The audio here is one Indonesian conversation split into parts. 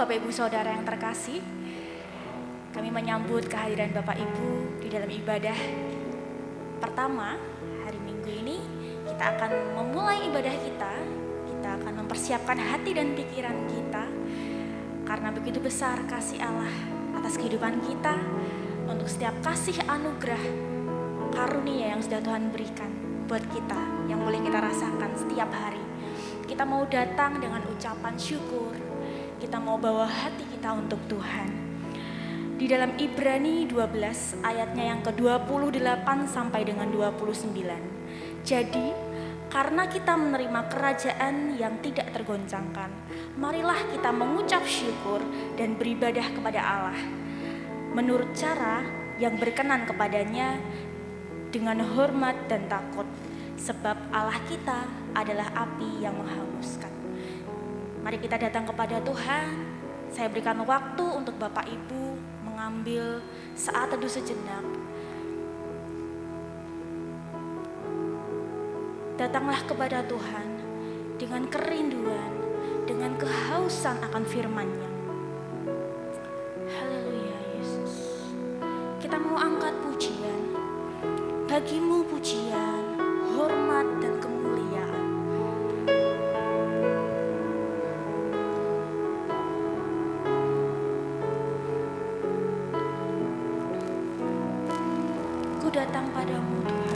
Bapak Ibu Saudara yang terkasih, kami menyambut kehadiran Bapak Ibu di dalam ibadah pertama hari Minggu ini. Kita akan memulai ibadah kita akan mempersiapkan hati dan pikiran kita, karena begitu besar kasih Allah atas kehidupan kita, untuk setiap kasih anugerah karunia yang sudah Tuhan berikan buat kita, yang boleh kita rasakan setiap hari. Kita mau datang dengan ucapan syukur, kita mau bawa hati kita untuk Tuhan. Di dalam Ibrani 12 ayatnya yang ke-28 sampai dengan 29. Jadi, karena kita menerima kerajaan yang tidak tergoncangkan, marilah kita mengucap syukur dan beribadah kepada Allah menurut cara yang berkenan kepadanya dengan hormat dan takut, sebab Allah kita adalah api yang menghanguskan. Mari kita datang kepada Tuhan. Saya berikan waktu untuk Bapak Ibu mengambil saat teduh sejenak. Datanglah kepada Tuhan dengan kerinduan, dengan kehausan akan firman-Nya. Haleluya Yesus. Kita mau angkat pujian. Bagimu pujian, hormat dan kemuliaan. Ku datang padamu Tuhan.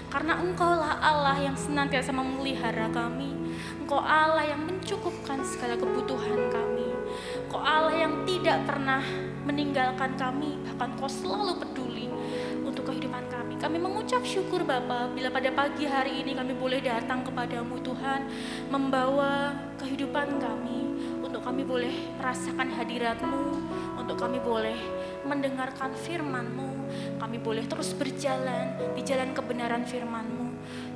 Karena Engkaulah Allah yang senantiasa memelihara kami. Engkau Allah yang mencukupkan segala kebutuhan kami. Engkau Allah yang tidak pernah meninggalkan kami, bahkan Engkau selalu peduli untuk kehidupan kami. Kami mengucap syukur Bapa, bila pada pagi hari ini kami boleh datang kepadamu Tuhan, membawa kehidupan kami, untuk kami boleh merasakan hadirat-Mu, untuk kami boleh mendengarkan firman-Mu, kami boleh terus berjalan di jalan kebenaran firman-Mu.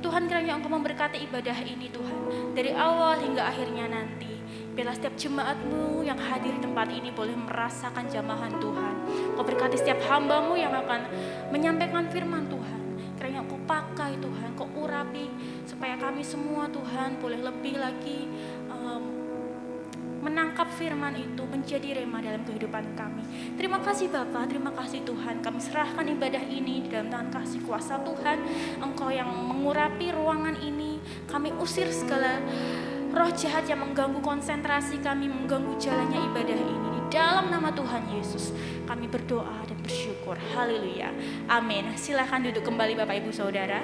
Tuhan, kiranya Engkau memberkati ibadah ini Tuhan, dari awal hingga akhirnya nanti. Biarlah setiap jemaat-Mu yang hadir di tempat ini boleh merasakan jamahan Tuhan. Kau berkati setiap hamba-Mu yang akan menyampaikan firman Tuhan. Kiranya Engkau pakai Tuhan, Kau urapi, supaya kami semua Tuhan boleh lebih lagi menangkap firman itu menjadi rema dalam kehidupan kami. Terima kasih Bapa, terima kasih Tuhan. Kami serahkan ibadah ini di dalam tangan kasih kuasa Tuhan. Engkau yang mengurapi ruangan ini. Kami usir segala roh jahat yang mengganggu konsentrasi kami, mengganggu jalannya ibadah ini. Di dalam nama Tuhan Yesus kami berdoa dan bersyukur. Haleluya, amin. Silakan duduk kembali Bapak Ibu Saudara.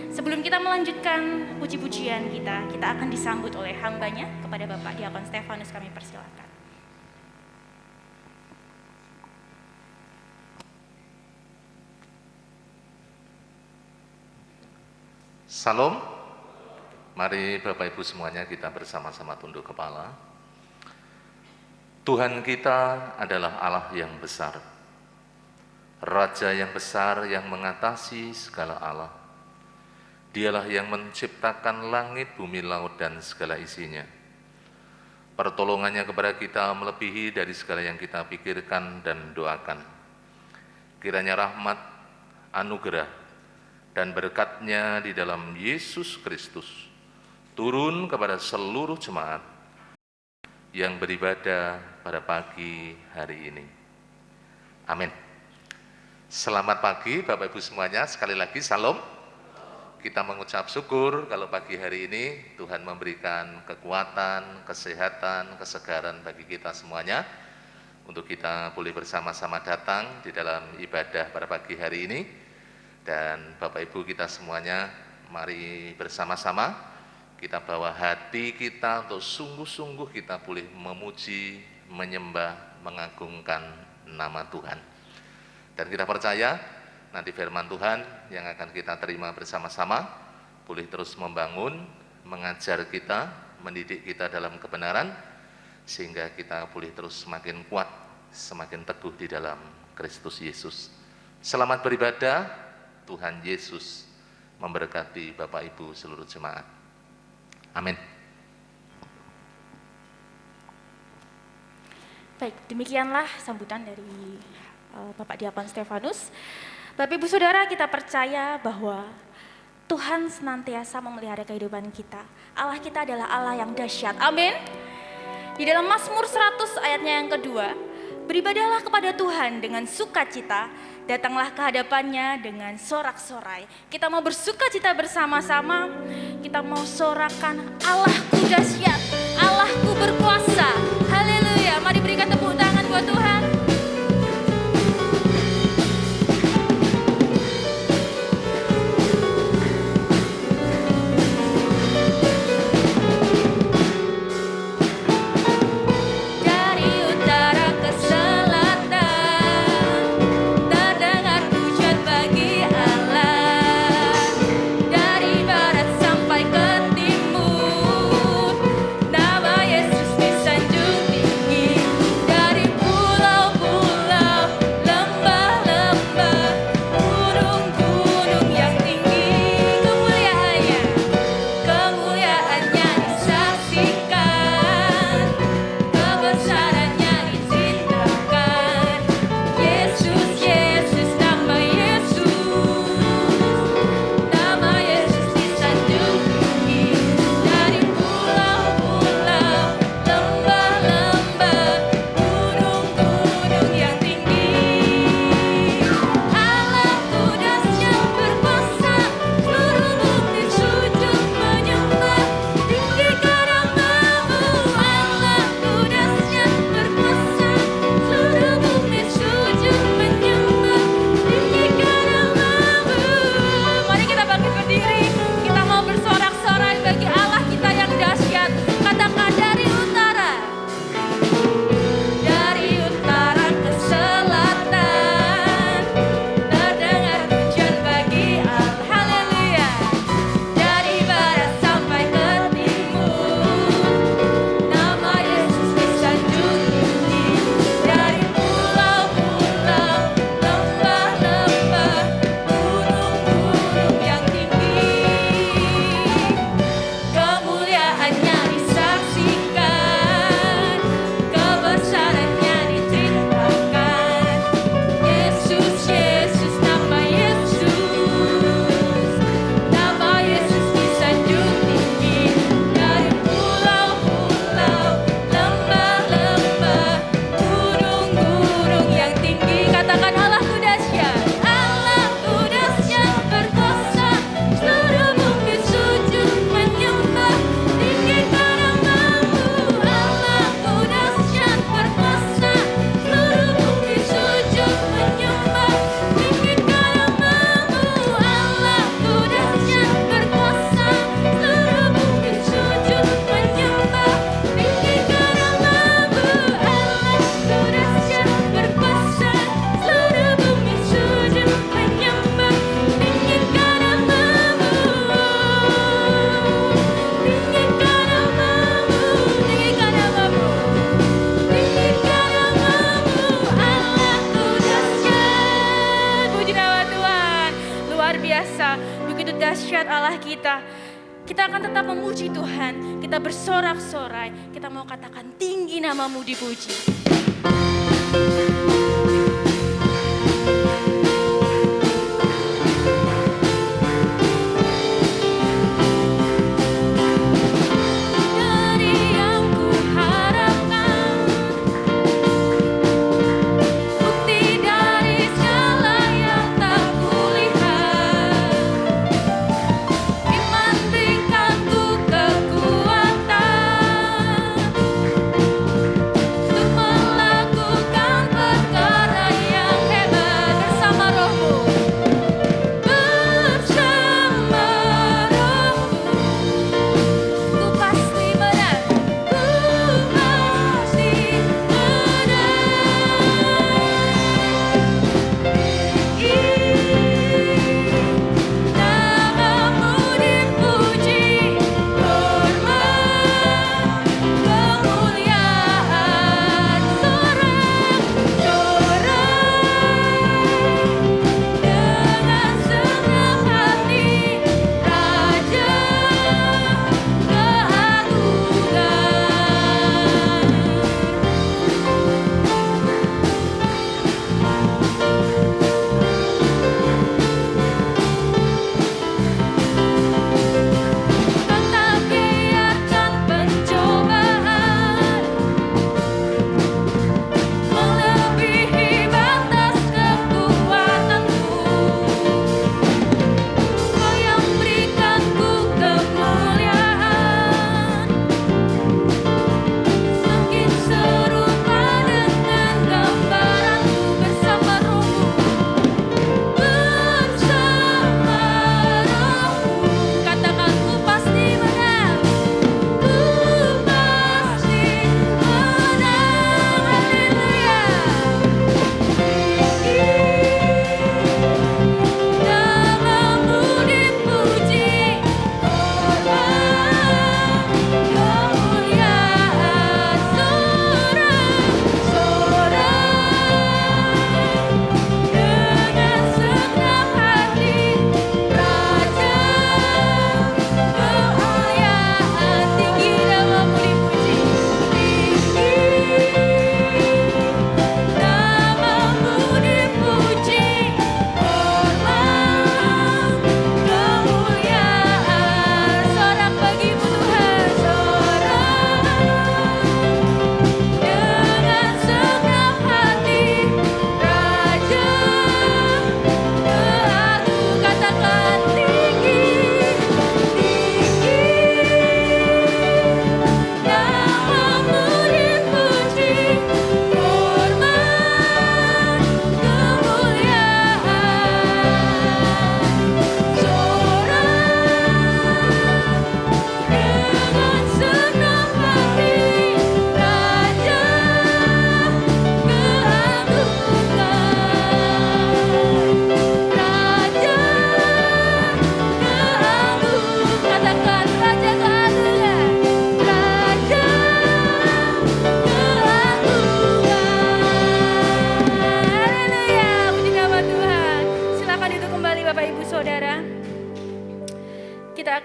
Sebelum kita melanjutkan puji-pujian kita akan disambut oleh hambanya. Kepada Bapak Diakon Stefanus kami persilakan. Salam. Mari Bapak Ibu semuanya kita bersama-sama tunduk kepala. Tuhan kita adalah Allah yang besar, Raja yang besar yang mengatasi segala Allah. Dialah yang menciptakan langit, bumi, laut, dan segala isinya. Pertolongannya kepada kita melebihi dari segala yang kita pikirkan dan doakan. Kiranya rahmat, anugerah, dan berkat-Nya di dalam Yesus Kristus turun kepada seluruh jemaat yang beribadah pada pagi hari ini. Amin. Selamat pagi Bapak Ibu semuanya, sekali lagi salam. Kita mengucap syukur kalau pagi hari ini Tuhan memberikan kekuatan, kesehatan, kesegaran bagi kita semuanya untuk kita boleh bersama-sama datang di dalam ibadah pada pagi hari ini. Dan Bapak Ibu kita semuanya, mari bersama-sama kita bawa hati kita untuk sungguh-sungguh kita boleh memuji, menyembah, mengagungkan nama Tuhan. Dan kita percaya nanti firman Tuhan yang akan kita terima bersama-sama boleh terus membangun, mengajar kita, mendidik kita dalam kebenaran, sehingga kita boleh terus semakin kuat, semakin teguh di dalam Kristus Yesus. Selamat beribadah, Tuhan Yesus memberkati Bapak Ibu seluruh jemaat. Amin. Baik, demikianlah sambutan dari Bapak Diakon Stefanus. Bapak Ibu Saudara, kita percaya bahwa Tuhan senantiasa memelihara kehidupan kita. Allah kita adalah Allah yang dahsyat. Amin. Di dalam Mazmur 100 ayatnya yang kedua, beribadahlah kepada Tuhan dengan sukacita, datanglah ke hadapannya dengan sorak-sorai. Kita mau bersukacita bersama-sama, kita mau sorakan Allahku dahsyat, Allahku berkuasa. Haleluya, mari berikan tepuk tangan buat Tuhan. Now begitu dahsyat Allah kita. Kita akan tetap memuji Tuhan, kita bersorak-sorai, kita mau katakan tinggi nama-Mu dipuji.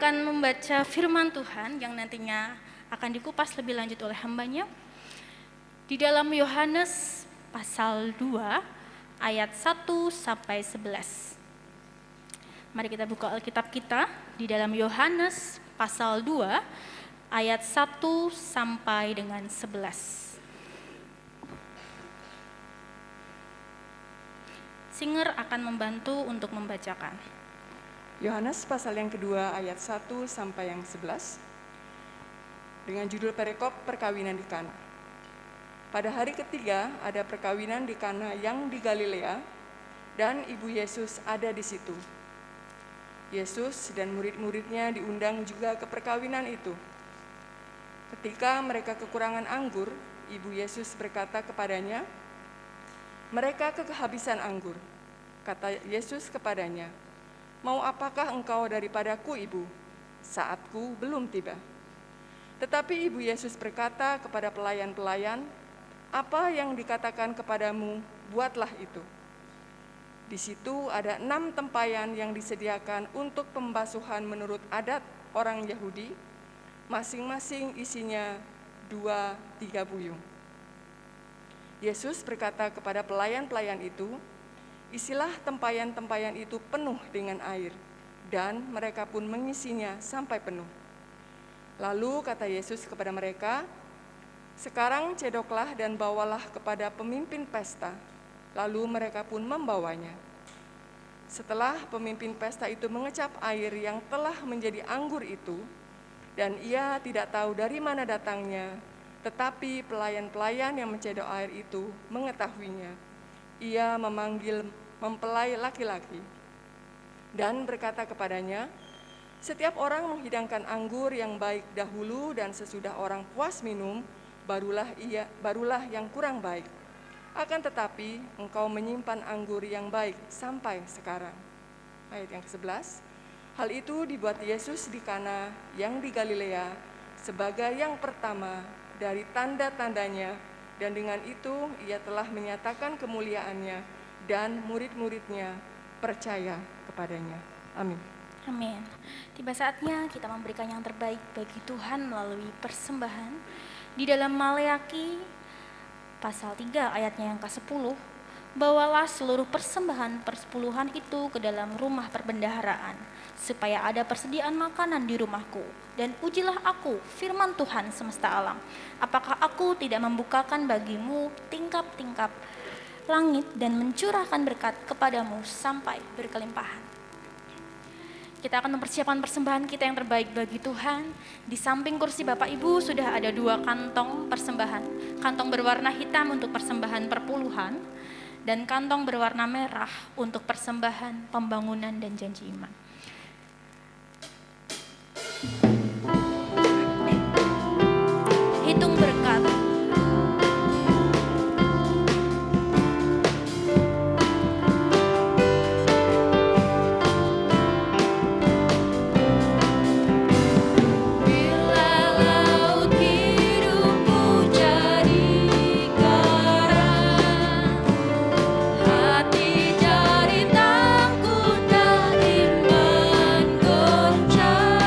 akan membaca firman Tuhan yang nantinya akan dikupas lebih lanjut oleh hambanya. Di dalam Yohanes pasal 2 ayat 1 sampai 11. Mari kita buka Alkitab kita di dalam Yohanes pasal 2 ayat 1 sampai dengan 11. Singer akan membantu untuk membacakan. Yohanes pasal yang kedua ayat 1 sampai yang 11 dengan judul perikop perkawinan di Kana. Pada hari ketiga ada perkawinan di Kana yang di Galilea dan ibu Yesus ada di situ. Yesus dan murid-muridnya diundang juga ke perkawinan itu. Ketika mereka kekurangan anggur, ibu Yesus berkata kepadanya, "Mereka kehabisan anggur." Kata Yesus kepadanya, "Mau apakah engkau daripadaku, ibu? Saatku belum tiba." Tetapi ibu Yesus berkata kepada pelayan-pelayan, "Apa yang dikatakan kepadamu, buatlah itu." Di situ ada 6 tempayan yang disediakan untuk pembasuhan menurut adat orang Yahudi, masing-masing isinya 2-3 buyung. Yesus berkata kepada pelayan-pelayan itu, "Isilah tempayan-tempayan itu penuh dengan air," dan mereka pun mengisinya sampai penuh. Lalu kata Yesus kepada mereka, "Sekarang cedoklah dan bawalah kepada pemimpin pesta." Lalu mereka pun membawanya. Setelah pemimpin pesta itu mengecap air yang telah menjadi anggur itu, dan ia tidak tahu dari mana datangnya, tetapi pelayan-pelayan yang mencedok air itu mengetahuinya. Ia memanggil mempelai laki-laki dan berkata kepadanya, "Setiap orang menghidangkan anggur yang baik dahulu, dan sesudah orang puas minum, barulah yang kurang baik. Akan tetapi engkau menyimpan anggur yang baik sampai sekarang." Ayat yang ke-11, hal itu dibuat Yesus di Kana yang di Galilea sebagai yang pertama dari tanda-tandanya, dan dengan itu ia telah menyatakan kemuliaannya, dan murid-muridnya percaya kepadanya. Amin. Amin. Tiba saatnya kita memberikan yang terbaik bagi Tuhan melalui persembahan. Di dalam Maleaki pasal 3 ayatnya yang ke-10, "Bawalah seluruh persembahan persepuluhan itu ke dalam rumah perbendaharaan, supaya ada persediaan makanan di rumahku. Dan ujilah aku, firman Tuhan semesta alam, apakah aku tidak membukakan bagimu tingkap-tingkap langit dan mencurahkan berkat kepadamu sampai berkelimpahan." Kita akan mempersiapkan persembahan kita yang terbaik bagi Tuhan. Di samping kursi Bapak Ibu sudah ada 2 kantong persembahan. Kantong berwarna hitam untuk persembahan perpuluhan, dan kantong berwarna merah untuk persembahan pembangunan dan janji iman. Hitung berkat. Hati jari takut dan iman goncang.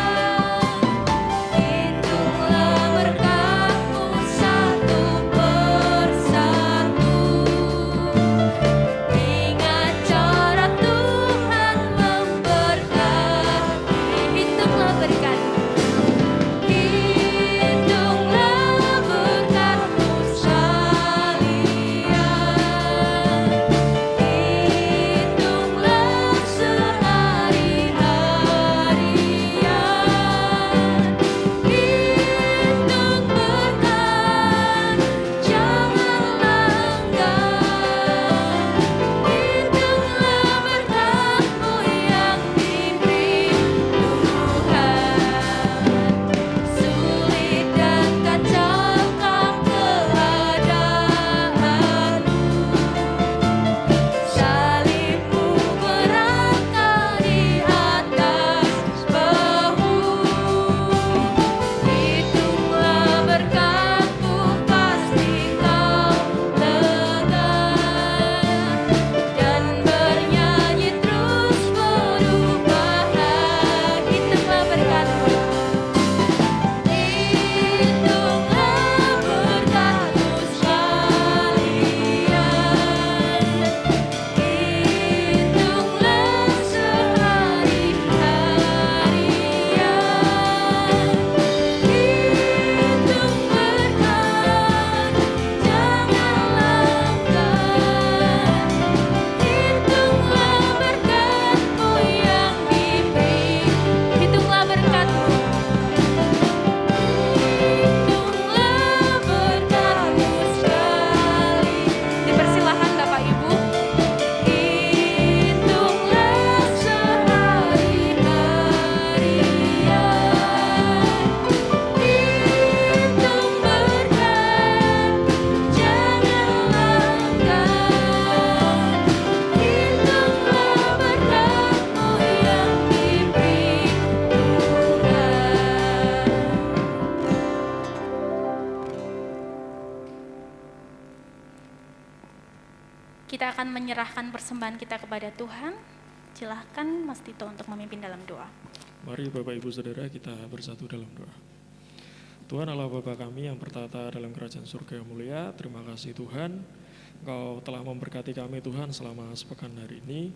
kita akan menyerahkan persembahan kita kepada Tuhan. Silahkan Mas Tito untuk memimpin dalam doa. Mari Bapak Ibu Saudara kita bersatu dalam doa. Tuhan Allah Bapa kami yang bertata dalam kerajaan surga yang mulia, terima kasih Tuhan, Engkau telah memberkati kami Tuhan selama sepekan hari ini,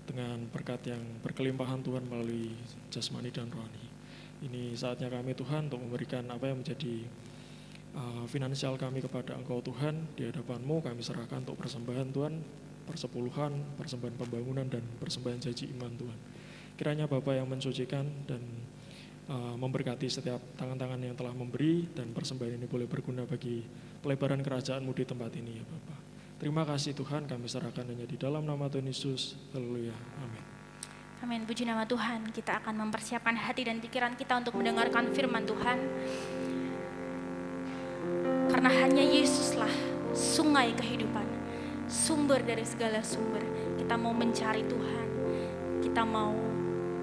dengan berkat yang berkelimpahan Tuhan melalui jasmani dan rohani. Ini saatnya kami Tuhan untuk memberikan apa yang menjadi finansial kami kepada Engkau Tuhan. Di hadapan-Mu kami serahkan untuk persembahan Tuhan, persepuluhan, persembahan pembangunan, dan persembahan janji iman Tuhan. Kiranya Bapa yang mensucikan dan memberkati setiap tangan-tangan yang telah memberi, dan persembahan ini boleh berguna bagi pelebaran kerajaan-Mu di tempat ini ya Bapa. Terima kasih Tuhan, kami serahkan hanya di dalam nama Tuhan Yesus. Haleluya. Amin. Amin, puji nama Tuhan. Kita akan mempersiapkan hati dan pikiran kita untuk mendengarkan firman Tuhan. Karena hanya Yesuslah sungai kehidupan, sumber dari segala sumber. Kita mau mencari Tuhan, kita mau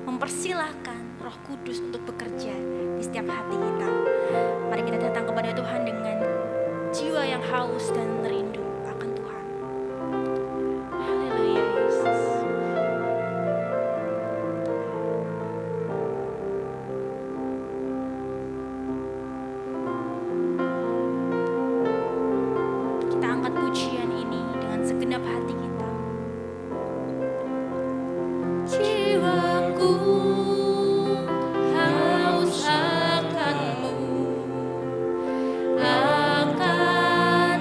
mempersilahkan Roh Kudus untuk bekerja di setiap hati kita. Mari kita datang kepada Tuhan dengan jiwa yang haus dan rindu akan Tuhan. Haleluya Yesus. Kita angkat pujian ini dengan segenap hati kita. Jiwaku haus akan-Mu, akan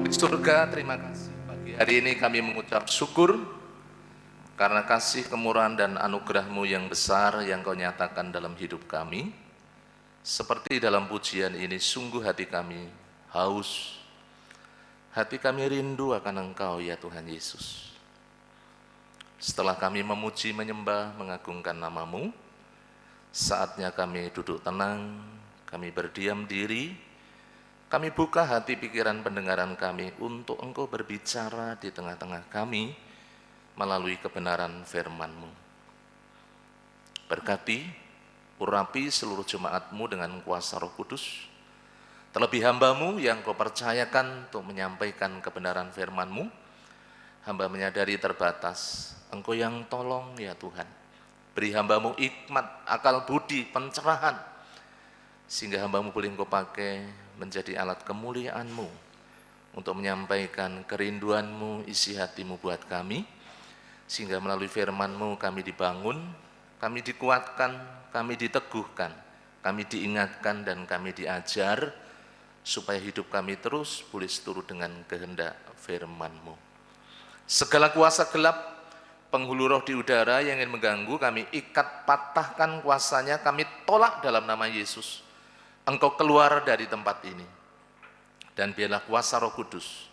Di surga, terima kasih. Pagi hari ini kami mengucap syukur karena kasih, kemurahan, dan anugerah-Mu yang besar yang Kau nyatakan dalam hidup kami. Seperti dalam pujian ini, sungguh hati kami haus. Hati kami rindu akan Engkau ya Tuhan Yesus. Setelah kami memuji, menyembah, mengagungkan nama-Mu, saatnya kami duduk tenang, kami berdiam diri, kami buka hati, pikiran, pendengaran kami untuk Engkau berbicara di tengah-tengah kami melalui kebenaran firman-Mu. Berkati, urapi seluruh jemaat-Mu dengan kuasa Roh Kudus. Terlebih hamba-Mu yang Kau percayakan untuk menyampaikan kebenaran firman-Mu. Hamba menyadari terbatas, Engkau yang tolong ya Tuhan. Beri hamba-Mu hikmat, akal budi, pencerahan, sehingga hamba-Mu boleh Engkau pakai menjadi alat kemuliaan-Mu untuk menyampaikan kerinduan-Mu, isi hati-Mu buat kami, sehingga melalui firman-Mu kami dibangun, kami dikuatkan, kami diteguhkan, kami diingatkan, dan kami diajar, supaya hidup kami terus boleh seturut dengan kehendak firman-Mu. Segala kuasa gelap, penghulu roh di udara yang ingin mengganggu, kami ikat, patahkan kuasanya, kami tolak dalam nama Yesus. Engkau keluar dari tempat ini, dan biarlah kuasa Roh Kudus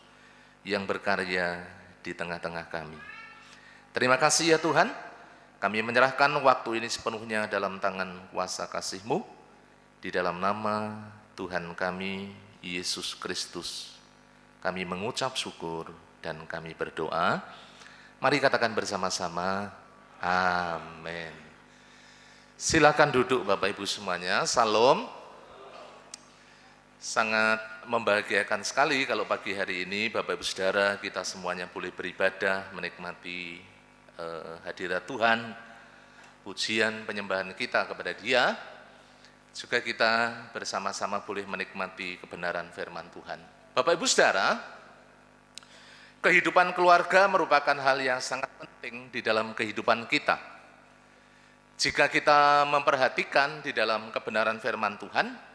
yang berkarya di tengah-tengah kami. Terima kasih ya Tuhan, kami menyerahkan waktu ini sepenuhnya dalam tangan kuasa kasih-Mu, di dalam nama Tuhan kami, Yesus Kristus. Kami mengucap syukur dan kami berdoa. Mari katakan bersama-sama, amin. Silakan duduk Bapak Ibu semuanya, salam. Sangat membahagiakan sekali kalau pagi hari ini Bapak Ibu Saudara kita semuanya boleh beribadah, menikmati hadirat Tuhan, pujian penyembahan kita kepada Dia. Juga kita bersama-sama boleh menikmati kebenaran firman Tuhan. Bapak Ibu Saudara, kehidupan keluarga merupakan hal yang sangat penting di dalam kehidupan kita. Jika kita memperhatikan di dalam kebenaran firman Tuhan,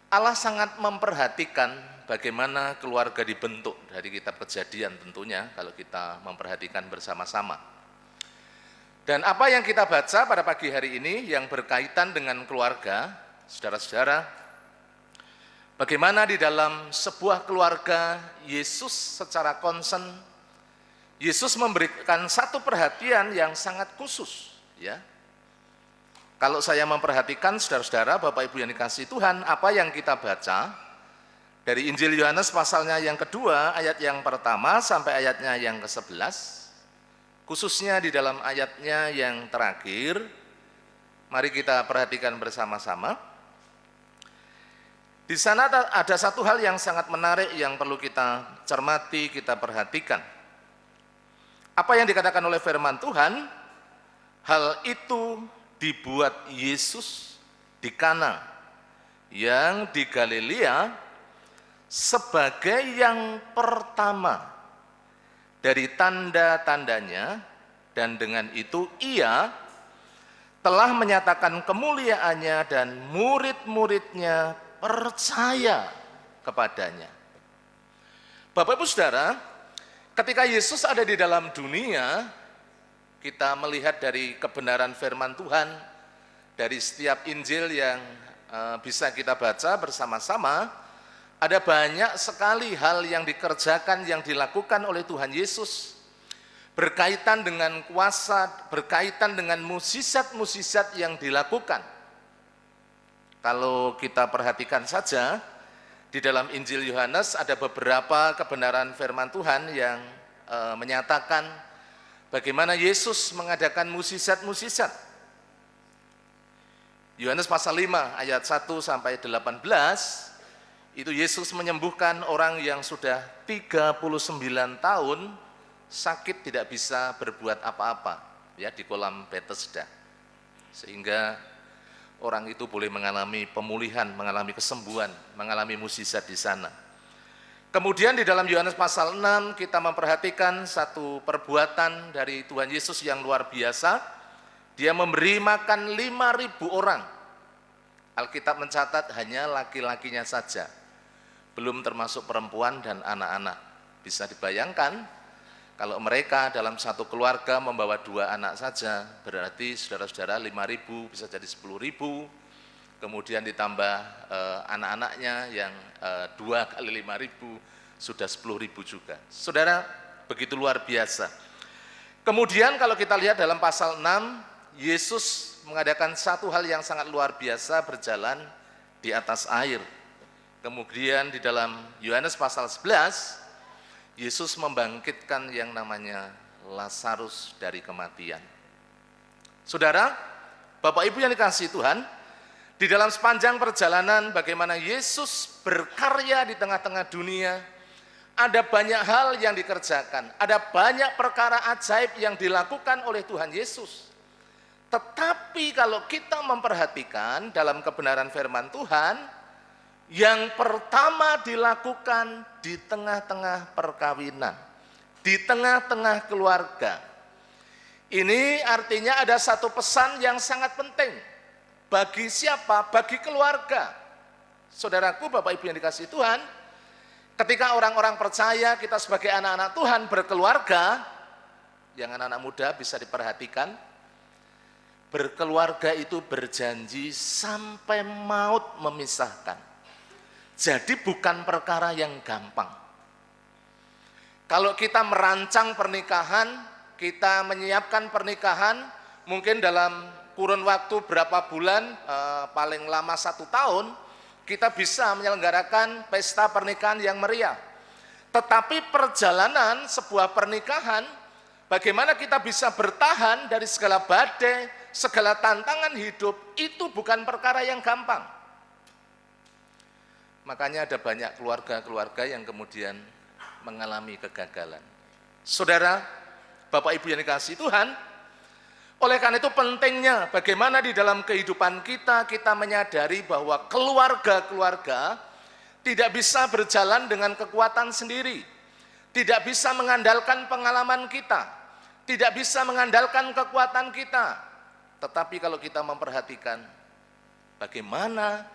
Allah sangat memperhatikan bagaimana keluarga dibentuk dari kitab Kejadian tentunya kalau kita memperhatikan bersama-sama. Dan apa yang kita baca pada pagi hari ini yang berkaitan dengan keluarga, saudara-saudara, bagaimana di dalam sebuah keluarga Yesus secara konsen, Yesus memberikan satu perhatian yang sangat khusus, ya. Kalau saya memperhatikan saudara-saudara, Bapak Ibu yang dikasihi Tuhan, apa yang kita baca dari Injil Yohanes pasalnya yang kedua, ayat yang pertama sampai ayatnya yang ke-11, khususnya di dalam ayatnya yang terakhir, mari kita perhatikan bersama-sama. Di sana ada satu hal yang sangat menarik yang perlu kita cermati, kita perhatikan. Apa yang dikatakan oleh firman Tuhan, hal itu dibuat Yesus di Kana yang di Galilea sebagai yang pertama dari tanda-tandanya, dan dengan itu Ia telah menyatakan kemuliaannya dan murid-muridnya percaya kepadanya. Bapak Ibu Saudara, ketika Yesus ada di dalam dunia, kita melihat dari kebenaran firman Tuhan, dari setiap Injil yang bisa kita baca bersama-sama, ada banyak sekali hal yang dikerjakan, yang dilakukan oleh Tuhan Yesus, berkaitan dengan kuasa, berkaitan dengan mukjizat-mukjizat yang dilakukan. Kalau kita perhatikan saja, di dalam Injil Yohanes ada beberapa kebenaran firman Tuhan yang menyatakan bagaimana Yesus mengadakan mukjizat-mukjizat. Yohanes pasal 5 ayat 1 sampai 18, itu Yesus menyembuhkan orang yang sudah 39 tahun sakit tidak bisa berbuat apa-apa, ya, di kolam Bethesda. Sehingga orang itu boleh mengalami pemulihan, mengalami kesembuhan, mengalami mukjizat di sana. Kemudian di dalam Yohanes pasal 6 kita memperhatikan satu perbuatan dari Tuhan Yesus yang luar biasa. Dia memberi makan 5.000 orang. Alkitab mencatat hanya laki-lakinya saja. belum termasuk perempuan dan anak-anak. Bisa dibayangkan kalau mereka dalam satu keluarga membawa 2 anak saja, berarti saudara-saudara 5.000 bisa jadi 10.000, kemudian ditambah anak-anaknya yang 2 kali 5.000 sudah 10.000 juga. Saudara, begitu luar biasa. Kemudian kalau kita lihat dalam pasal 6, Yesus mengadakan satu hal yang sangat luar biasa, berjalan di atas air. Kemudian di dalam Yohanes pasal 11, Yesus membangkitkan yang namanya Lazarus dari kematian. Saudara, Bapak Ibu yang dikasihi Tuhan, di dalam sepanjang perjalanan bagaimana Yesus berkarya di tengah-tengah dunia, ada banyak hal yang dikerjakan, ada banyak perkara ajaib yang dilakukan oleh Tuhan Yesus. Tetapi kalau kita memperhatikan dalam kebenaran firman Tuhan, yang pertama dilakukan di tengah-tengah perkawinan, di tengah-tengah keluarga. Ini artinya ada satu pesan yang sangat penting. Bagi siapa? Bagi keluarga. Saudaraku, Bapak Ibu yang dikasihi Tuhan, ketika orang-orang percaya, kita sebagai anak-anak Tuhan berkeluarga, yang anak-anak muda bisa diperhatikan, berkeluarga itu berjanji sampai maut memisahkan. Jadi bukan perkara yang gampang. Kalau kita merancang pernikahan, kita menyiapkan pernikahan, mungkin dalam kurun waktu berapa bulan, paling lama 1 tahun, kita bisa menyelenggarakan pesta pernikahan yang meriah. Tetapi perjalanan sebuah pernikahan, bagaimana kita bisa bertahan dari segala badai, segala tantangan hidup, itu bukan perkara yang gampang. Makanya ada banyak keluarga-keluarga yang kemudian mengalami kegagalan. Saudara, Bapak Ibu yang dikasihi Tuhan, oleh karena itu pentingnya bagaimana di dalam kehidupan kita, kita menyadari bahwa keluarga-keluarga tidak bisa berjalan dengan kekuatan sendiri, tidak bisa mengandalkan pengalaman kita, tidak bisa mengandalkan kekuatan kita. Tetapi kalau kita memperhatikan bagaimana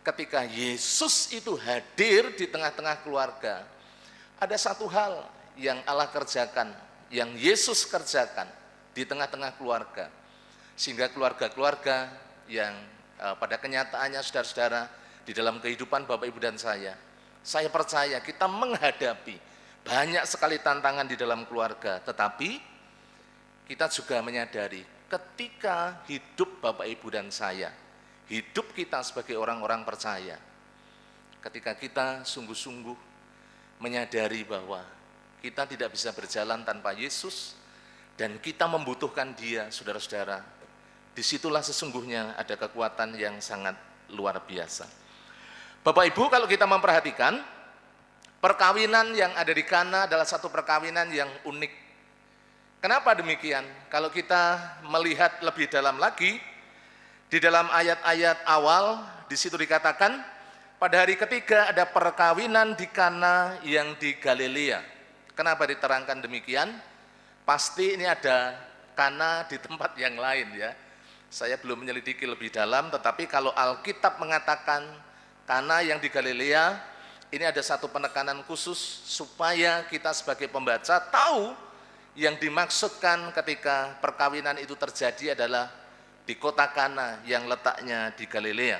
ketika Yesus itu hadir di tengah-tengah keluarga, ada satu hal yang Allah kerjakan, yang Yesus kerjakan di tengah-tengah keluarga. Sehingga keluarga-keluarga yang pada kenyataannya saudara-saudara, di dalam kehidupan Bapak Ibu dan saya percaya kita menghadapi banyak sekali tantangan di dalam keluarga. Tetapi kita juga menyadari ketika hidup Bapak Ibu dan saya, hidup kita sebagai orang-orang percaya, ketika kita sungguh-sungguh menyadari bahwa kita tidak bisa berjalan tanpa Yesus dan kita membutuhkan Dia, saudara-saudara, disitulah sesungguhnya ada kekuatan yang sangat luar biasa. Bapak Ibu, kalau kita memperhatikan, perkawinan yang ada di Kana adalah satu perkawinan yang unik. Kenapa demikian? Kalau kita melihat lebih dalam lagi, di dalam ayat-ayat awal, di situ dikatakan, pada hari ketiga ada perkawinan di Kana yang di Galilea. Kenapa diterangkan demikian? Pasti ini ada Kana di tempat yang lain ya. Saya belum menyelidiki lebih dalam, tetapi kalau Alkitab mengatakan Kana yang di Galilea, ini ada satu penekanan khusus supaya kita sebagai pembaca tahu yang dimaksudkan ketika perkawinan itu terjadi adalah di kota Kana yang letaknya di Galilea.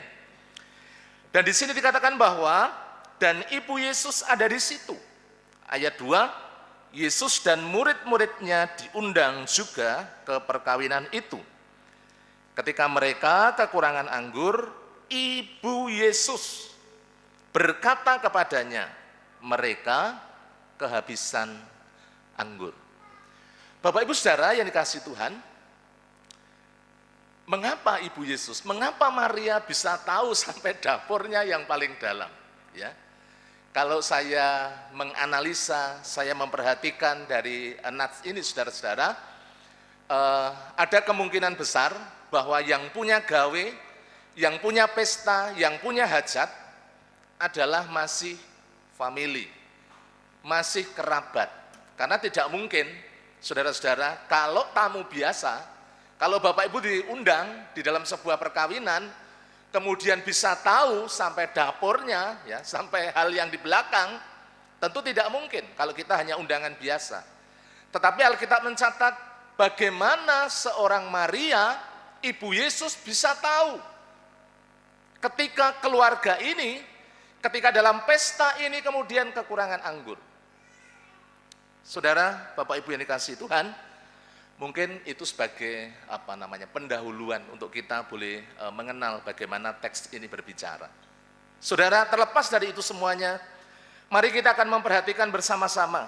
Dan di sini dikatakan bahwa dan ibu Yesus ada di situ. Ayat 2, Yesus dan murid-muridnya diundang juga ke perkawinan itu. Ketika mereka kekurangan anggur, ibu Yesus berkata kepadanya, mereka kehabisan anggur. Bapak Ibu Saudara yang dikasihi Tuhan, mengapa Ibu Yesus, mengapa Maria bisa tahu sampai dapurnya yang paling dalam? Ya, kalau saya menganalisa, saya memperhatikan dari nats ini saudara-saudara, ada kemungkinan besar bahwa yang punya gawe, yang punya pesta, yang punya hajat adalah masih family, masih kerabat. Karena tidak mungkin, saudara-saudara, kalau tamu biasa, kalau Bapak Ibu diundang di dalam sebuah perkawinan, kemudian bisa tahu sampai dapurnya, ya, sampai hal yang di belakang, tentu tidak mungkin kalau kita hanya undangan biasa. Tetapi Alkitab mencatat bagaimana seorang Maria, ibu Yesus, bisa tahu ketika keluarga ini, ketika dalam pesta ini kemudian kekurangan anggur. Saudara, Bapak Ibu yang dikasihi Tuhan, mungkin itu sebagai pendahuluan untuk kita boleh mengenal bagaimana teks ini berbicara. Saudara, terlepas dari itu semuanya, mari kita akan memperhatikan bersama-sama.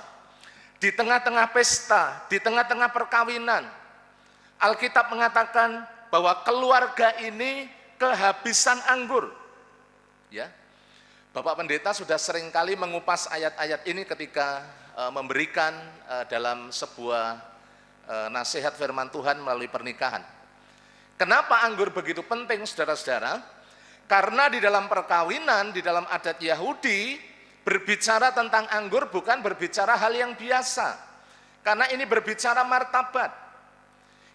Di tengah-tengah pesta, di tengah-tengah perkawinan, Alkitab mengatakan bahwa keluarga ini kehabisan anggur. Ya, Bapak Pendeta sudah seringkali mengupas ayat-ayat ini ketika memberikan dalam sebuah nasihat firman Tuhan melalui pernikahan. Kenapa anggur begitu penting, saudara-saudara? Karena di dalam perkawinan, di dalam adat Yahudi, berbicara tentang anggur bukan berbicara hal yang biasa. Karena ini berbicara martabat.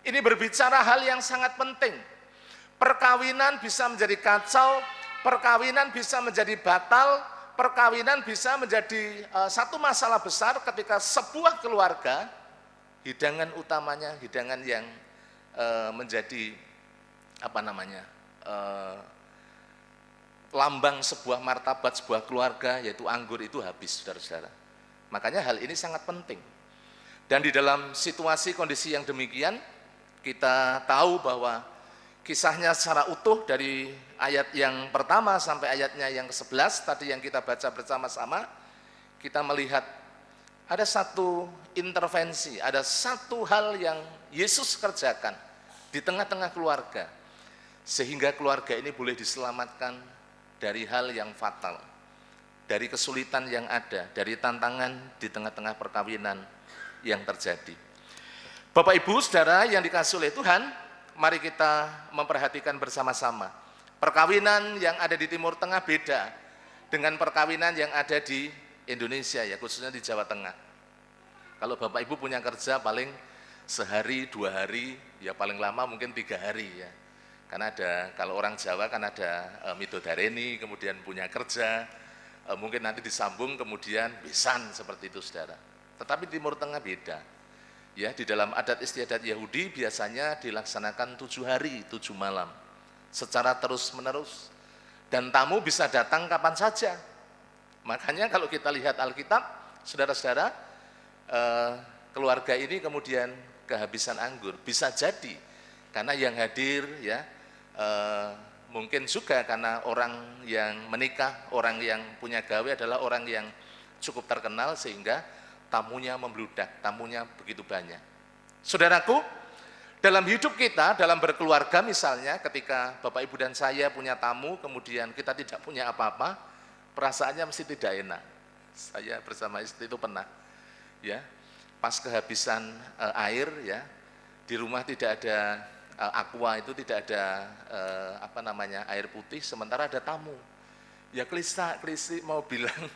Ini berbicara hal yang sangat penting. Perkawinan bisa menjadi kacau, perkawinan bisa menjadi batal, perkawinan bisa menjadi satu masalah besar ketika sebuah keluarga, hidangan utamanya, hidangan yang menjadi lambang sebuah martabat, sebuah keluarga, yaitu anggur itu habis, saudara-saudara. Makanya hal ini sangat penting. Dan di dalam situasi kondisi yang demikian, kita tahu bahwa kisahnya secara utuh dari ayat yang pertama sampai ayatnya yang ke-11 tadi yang kita baca bersama-sama, kita melihat ada satu intervensi, ada satu hal yang Yesus kerjakan di tengah-tengah keluarga, sehingga keluarga ini boleh diselamatkan dari hal yang fatal, dari kesulitan yang ada, dari tantangan di tengah-tengah perkawinan yang terjadi. Bapak Ibu Saudara yang dikasihi oleh Tuhan, mari kita memperhatikan bersama-sama. Perkawinan yang ada di Timur Tengah beda dengan perkawinan yang ada di Indonesia, ya, khususnya di Jawa Tengah. Kalau Bapak Ibu punya kerja paling sehari, 2 hari, ya paling lama mungkin 3 hari, ya. Karena ada, kalau orang Jawa kan ada midodareni, kemudian punya kerja, mungkin nanti disambung kemudian besan, seperti itu, saudara. Tetapi Timur Tengah beda. Ya, di dalam adat istiadat Yahudi biasanya dilaksanakan 7 hari, 7 malam, secara terus-menerus. Dan tamu bisa datang kapan saja. Makanya kalau kita lihat Alkitab, saudara-saudara, keluarga ini kemudian kehabisan anggur. Bisa jadi karena yang hadir, ya, mungkin juga karena orang yang menikah, orang yang punya gawe adalah orang yang cukup terkenal sehingga tamunya membludak, tamunya begitu banyak. Saudaraku, dalam hidup kita, dalam berkeluarga misalnya, ketika Bapak Ibu dan saya punya tamu, kemudian kita tidak punya apa-apa, perasaannya mesti tidak enak. Saya bersama istri itu pernah, ya, pas kehabisan air, ya, di rumah tidak ada aqua, itu tidak ada air putih, sementara ada tamu. Ya klisa-klisi mau bilang,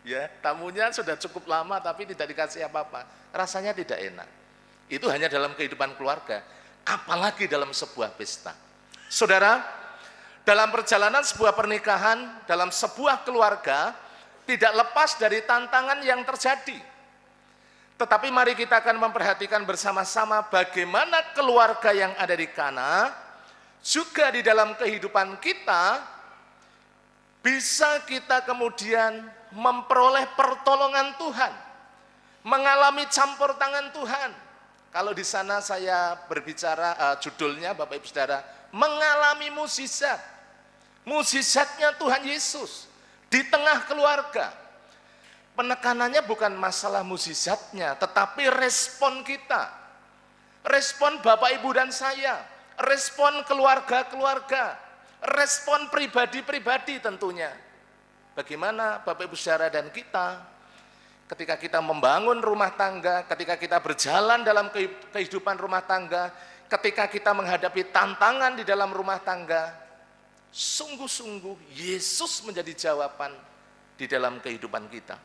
ya, tamunya sudah cukup lama tapi tidak dikasih apa-apa, rasanya tidak enak. Itu hanya dalam kehidupan keluarga, apalagi dalam sebuah pesta. Saudara, dalam perjalanan sebuah pernikahan, dalam sebuah keluarga, tidak lepas dari tantangan yang terjadi. Tetapi mari kita akan memperhatikan bersama-sama bagaimana keluarga yang ada di Kana, juga di dalam kehidupan kita, bisa kita kemudian memperoleh pertolongan Tuhan, mengalami campur tangan Tuhan. Kalau di sana saya berbicara judulnya Bapak Ibu Saudara, mengalami mukjizat. Mukjizatnya Tuhan Yesus di tengah keluarga. Penekanannya bukan masalah mukjizatnya, tetapi respon kita. Respon Bapak Ibu dan saya, respon keluarga-keluarga, respon pribadi-pribadi tentunya. Bagaimana Bapak Ibu Saudara dan kita ketika kita membangun rumah tangga, ketika kita berjalan dalam kehidupan rumah tangga, ketika kita menghadapi tantangan di dalam rumah tangga, sungguh-sungguh Yesus menjadi jawaban di dalam kehidupan kita.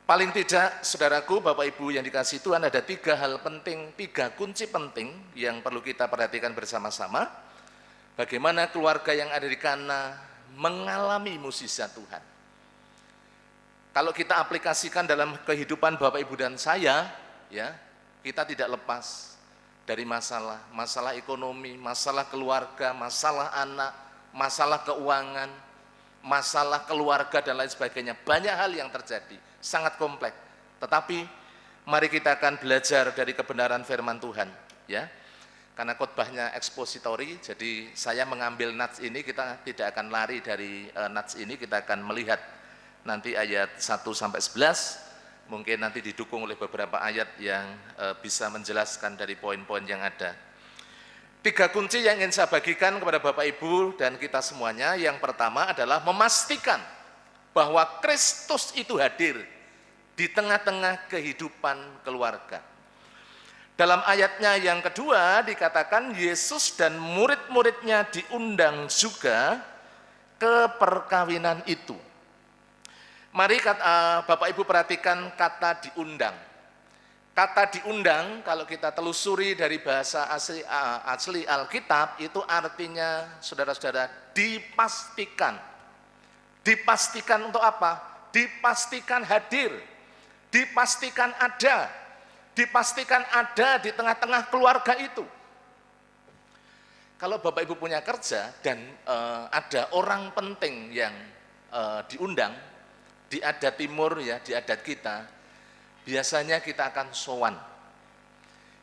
Paling tidak, saudaraku, Bapak Ibu yang dikasihi Tuhan, ada 3 hal penting, 3 kunci penting yang perlu kita perhatikan bersama-sama. Bagaimana keluarga yang ada di Kana mengalami mukjizat Tuhan. Kalau kita aplikasikan dalam kehidupan Bapak Ibu dan saya, ya, kita tidak lepas dari masalah ekonomi, masalah keluarga, masalah anak, masalah keuangan, masalah keluarga dan lain sebagainya. Banyak hal yang terjadi, sangat kompleks. Tetapi mari kita akan belajar dari kebenaran firman Tuhan, ya. Karena khotbahnya ekspositori, jadi saya mengambil nats ini, kita tidak akan lari dari nats ini, kita akan melihat nanti ayat 1 sampai 11, mungkin nanti didukung oleh beberapa ayat yang bisa menjelaskan dari poin-poin yang ada. 3 kunci yang ingin saya bagikan kepada Bapak Ibu dan kita semuanya. Yang pertama adalah memastikan bahwa Kristus itu hadir di tengah-tengah kehidupan keluarga. Dalam ayatnya yang kedua dikatakan Yesus dan murid-muridnya diundang juga ke perkawinan itu. Mari Bapak Ibu perhatikan kata diundang. Kata diundang kalau kita telusuri dari bahasa asli Alkitab itu artinya saudara-saudara dipastikan. Dipastikan untuk apa? Dipastikan hadir. Dipastikan ada. Dipastikan ada di tengah-tengah keluarga itu. Kalau Bapak Ibu punya kerja dan ada orang penting yang diundang, di adat timur ya, di adat kita, biasanya kita akan sowan.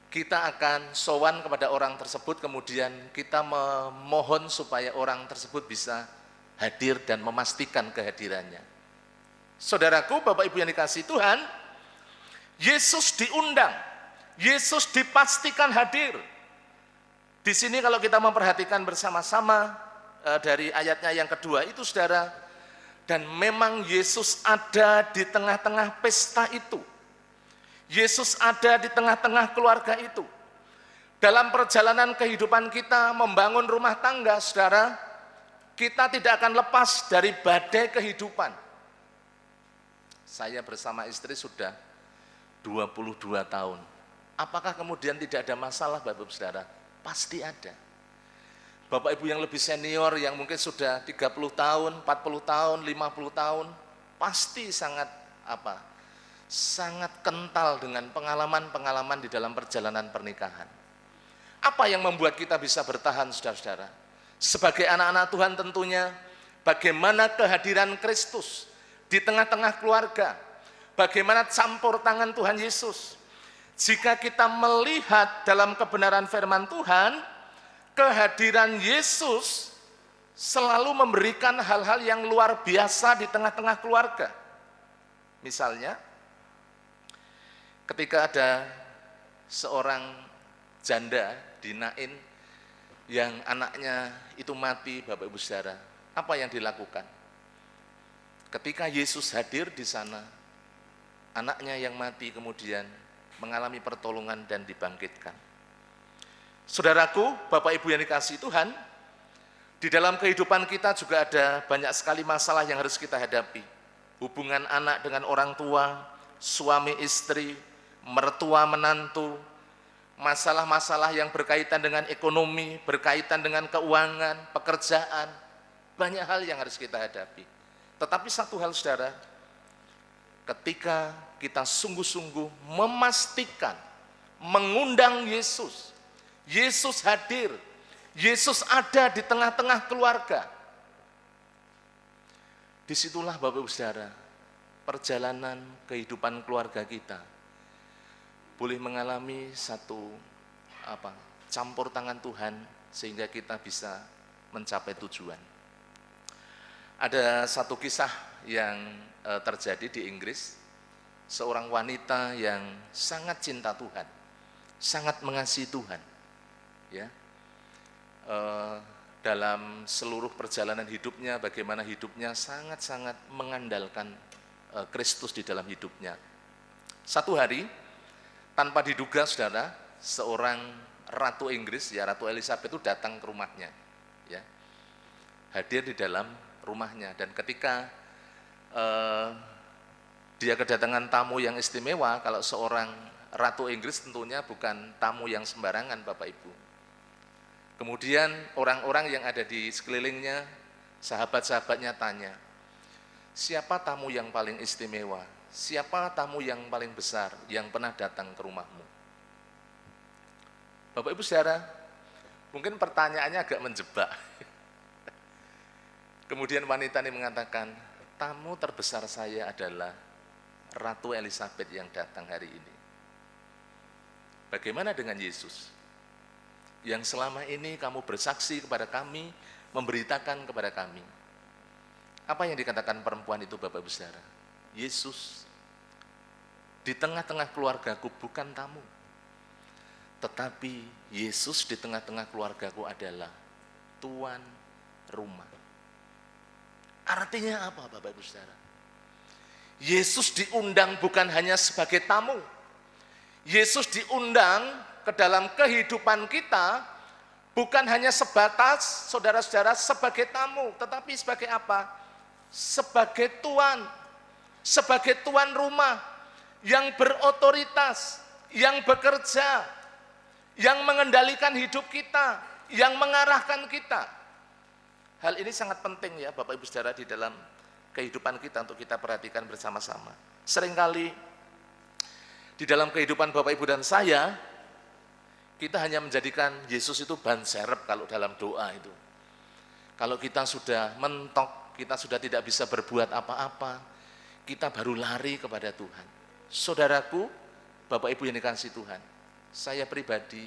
Kita akan sowan kepada orang tersebut, kemudian kita memohon supaya orang tersebut bisa hadir dan memastikan kehadirannya. Saudaraku, Bapak Ibu yang dikasihi Tuhan, Yesus diundang, Yesus dipastikan hadir. Di sini kalau kita memperhatikan bersama-sama dari ayatnya yang kedua itu saudara, dan memang Yesus ada di tengah-tengah pesta itu. Yesus ada di tengah-tengah keluarga itu. Dalam perjalanan kehidupan kita membangun rumah tangga, saudara, kita tidak akan lepas dari badai kehidupan. Saya bersama istri sudah 22 tahun. Apakah kemudian tidak ada masalah, Bapak Saudara? Pasti ada. Bapak Ibu yang lebih senior yang mungkin sudah 30 tahun, 40 tahun, 50 tahun, pasti sangat sangat kental dengan pengalaman-pengalaman di dalam perjalanan pernikahan. Apa yang membuat kita bisa bertahan, saudara-saudara? Sebagai anak-anak Tuhan tentunya, bagaimana kehadiran Kristus di tengah-tengah keluarga, bagaimana campur tangan Tuhan Yesus. Jika kita melihat dalam kebenaran firman Tuhan, kehadiran Yesus selalu memberikan hal-hal yang luar biasa di tengah-tengah keluarga. Misalnya, ketika ada seorang janda di Nain yang anaknya itu mati, Bapak Ibu Saudara, apa yang dilakukan? Ketika Yesus hadir di sana, anaknya yang mati kemudian mengalami pertolongan dan dibangkitkan. Saudaraku, Bapak Ibu yang dikasihi Tuhan, di dalam kehidupan kita juga ada banyak sekali masalah yang harus kita hadapi. Hubungan anak dengan orang tua, suami istri, mertua menantu, masalah-masalah yang berkaitan dengan ekonomi, berkaitan dengan keuangan, pekerjaan, banyak hal yang harus kita hadapi. Tetapi satu hal saudara, ketika kita sungguh-sungguh memastikan, mengundang Yesus, Yesus hadir, Yesus ada di tengah-tengah keluarga. Disitulah Bapak Ibu Saudara, perjalanan kehidupan keluarga kita boleh mengalami satu campur tangan Tuhan sehingga kita bisa mencapai tujuan. Ada satu kisah yang terjadi di Inggris, seorang wanita yang sangat cinta Tuhan, sangat mengasihi Tuhan. Ya, dalam seluruh perjalanan hidupnya, bagaimana hidupnya sangat-sangat mengandalkan Kristus di dalam hidupnya. Satu hari, tanpa diduga saudara, seorang Ratu Inggris, ya Ratu Elizabeth itu datang ke rumahnya, ya, hadir di dalam rumahnya. Dan ketika dia kedatangan tamu yang istimewa, kalau seorang Ratu Inggris tentunya bukan tamu yang sembarangan, Bapak Ibu. Kemudian orang-orang yang ada di sekelilingnya, sahabat-sahabatnya tanya, siapa tamu yang paling istimewa? Siapa tamu yang paling besar yang pernah datang ke rumahmu? Bapak Ibu Saudara, mungkin pertanyaannya agak menjebak. Kemudian wanita ini mengatakan, tamu terbesar saya adalah Ratu Elizabeth yang datang hari ini. Bagaimana dengan Yesus? Yang selama ini kamu bersaksi kepada kami, memberitakan kepada kami. Apa yang dikatakan perempuan itu Bapak Ibu Saudara? Yesus di tengah-tengah keluargaku bukan tamu. Tetapi Yesus di tengah-tengah keluargaku adalah tuan rumah. Artinya apa Bapak Ibu Saudara? Yesus diundang bukan hanya sebagai tamu. Yesus diundang ke dalam kehidupan kita bukan hanya sebatas saudara-saudara sebagai tamu, tetapi sebagai apa? Sebagai tuan rumah yang berotoritas, yang bekerja, yang mengendalikan hidup kita, yang mengarahkan kita. Hal ini sangat penting ya Bapak Ibu Saudara di dalam kehidupan kita untuk kita perhatikan bersama-sama. Seringkali di dalam kehidupan Bapak Ibu dan saya, kita hanya menjadikan Yesus itu ban serep kalau dalam doa itu. Kalau kita sudah mentok, kita sudah tidak bisa berbuat apa-apa, kita baru lari kepada Tuhan. Saudaraku, Bapak Ibu yang dikasihi Tuhan, saya pribadi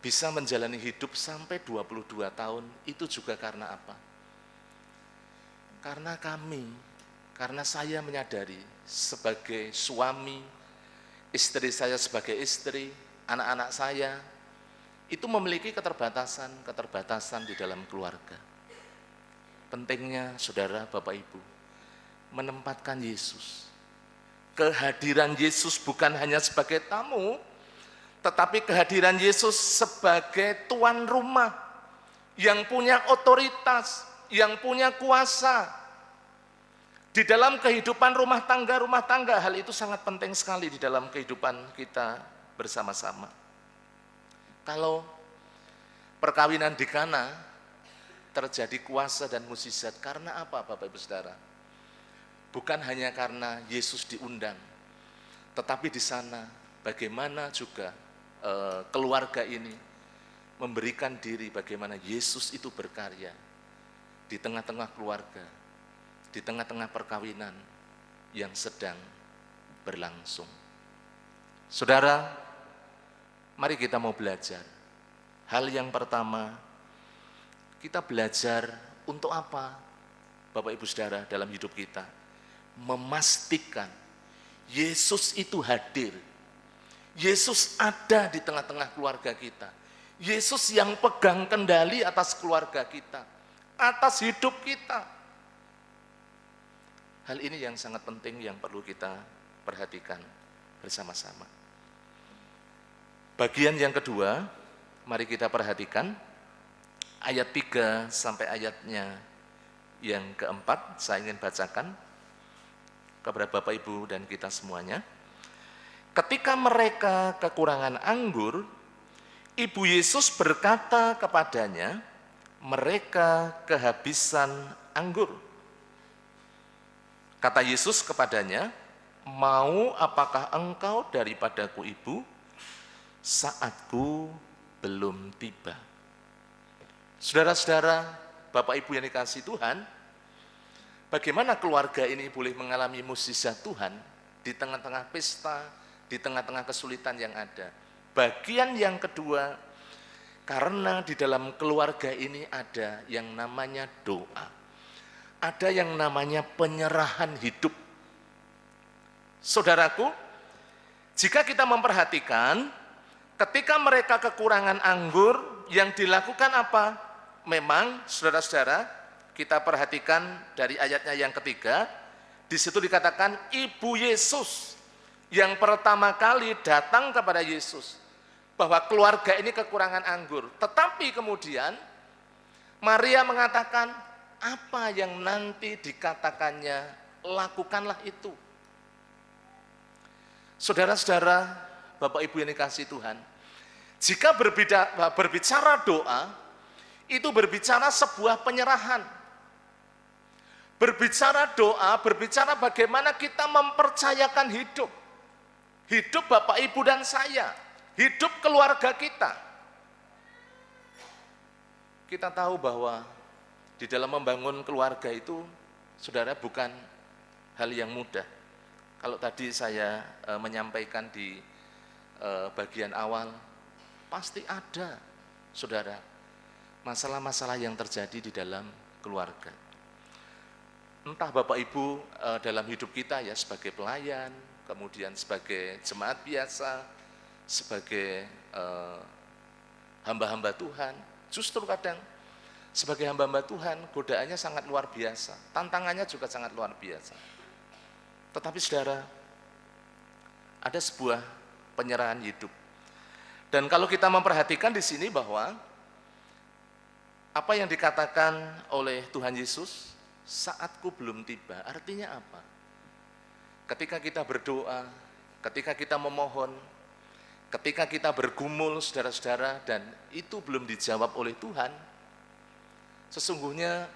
bisa menjalani hidup sampai 22 tahun, itu juga karena apa? Karena saya menyadari sebagai suami, istri saya sebagai istri, anak-anak saya itu memiliki keterbatasan di dalam keluarga. Pentingnya saudara, Bapak Ibu, menempatkan Yesus. Kehadiran Yesus bukan hanya sebagai tamu, tetapi kehadiran Yesus sebagai tuan rumah yang punya otoritas, yang punya kuasa. Di dalam kehidupan rumah tangga, hal itu sangat penting sekali di dalam kehidupan kita bersama-sama. Kalau perkawinan di Kana terjadi kuasa dan mukjizat karena apa Bapak Ibu Saudara? Bukan hanya karena Yesus diundang, tetapi di sana bagaimana juga keluarga ini memberikan diri, bagaimana Yesus itu berkarya di tengah-tengah keluarga, di tengah-tengah perkawinan yang sedang berlangsung. Saudara, mari kita mau belajar. Hal yang pertama, kita belajar untuk apa? Bapak Ibu Saudara, dalam hidup kita, memastikan Yesus itu hadir. Yesus ada di tengah-tengah keluarga kita. Yesus yang pegang kendali atas keluarga kita, atas hidup kita. Hal ini yang sangat penting yang perlu kita perhatikan bersama-sama. Bagian yang kedua, mari kita perhatikan ayat 3 sampai ayatnya yang keempat, saya ingin bacakan kepada Bapak Ibu dan kita semuanya. Ketika mereka kekurangan anggur, Ibu Yesus berkata kepadanya, mereka kehabisan anggur. Kata Yesus kepadanya, mau apakah engkau daripadaku Ibu? Saatku belum tiba. Saudara-saudara, Bapak Ibu yang dikasihi Tuhan, bagaimana keluarga ini boleh mengalami mukjizat Tuhan di tengah-tengah pesta, di tengah-tengah kesulitan yang ada. Bagian yang kedua, karena di dalam keluarga ini ada yang namanya doa. Ada yang namanya penyerahan hidup. Saudaraku, jika kita memperhatikan, ketika mereka kekurangan anggur, yang dilakukan apa? Memang, saudara-saudara, kita perhatikan dari ayatnya yang ketiga, di situ dikatakan Ibu Yesus yang pertama kali datang kepada Yesus, bahwa keluarga ini kekurangan anggur. Tetapi kemudian Maria mengatakan, apa yang nanti dikatakannya, lakukanlah itu. Saudara-saudara, Bapak Ibu yang dikasihi Tuhan, Jika berbicara doa, itu berbicara sebuah penyerahan. Berbicara doa, berbicara bagaimana kita mempercayakan hidup. Hidup Bapak, Ibu, dan saya. Hidup keluarga kita. Kita tahu bahwa di dalam membangun keluarga itu, saudara, bukan hal yang mudah. Kalau tadi saya menyampaikan di bagian awal, pasti ada, saudara, masalah-masalah yang terjadi di dalam keluarga. Entah Bapak Ibu dalam hidup kita ya sebagai pelayan, kemudian sebagai jemaat biasa, sebagai hamba-hamba Tuhan, justru kadang sebagai hamba-hamba Tuhan godaannya sangat luar biasa, tantangannya juga sangat luar biasa. Tetapi saudara, ada sebuah penyerahan hidup. Dan kalau kita memperhatikan di sini bahwa apa yang dikatakan oleh Tuhan Yesus, saatku belum tiba, artinya apa? Ketika kita berdoa, ketika kita memohon, ketika kita bergumul saudara-saudara dan itu belum dijawab oleh Tuhan, sesungguhnya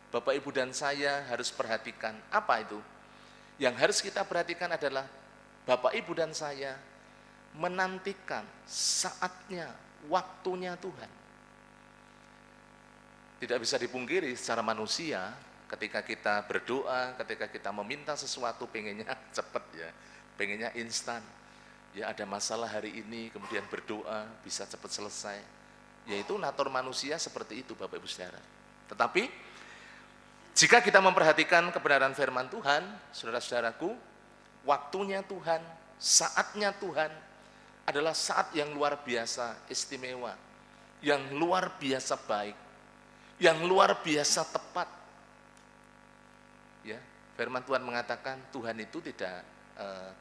Bapak, Ibu, dan saya harus perhatikan. Apa itu? Yang harus kita perhatikan adalah Bapak, Ibu, dan saya menantikan saatnya, waktunya Tuhan. Tidak bisa dipungkiri secara manusia, ketika kita berdoa, ketika kita meminta sesuatu, pengennya cepat ya, pengennya instan. Ya ada masalah hari ini, kemudian berdoa, bisa cepat selesai. Yaitu natur manusia seperti itu Bapak, Ibu, saudara. Tetapi, jika kita memperhatikan kebenaran firman Tuhan, saudara-saudaraku, waktunya Tuhan, saatnya Tuhan, adalah saat yang luar biasa istimewa, yang luar biasa baik, yang luar biasa tepat. Ya, firman Tuhan mengatakan Tuhan itu tidak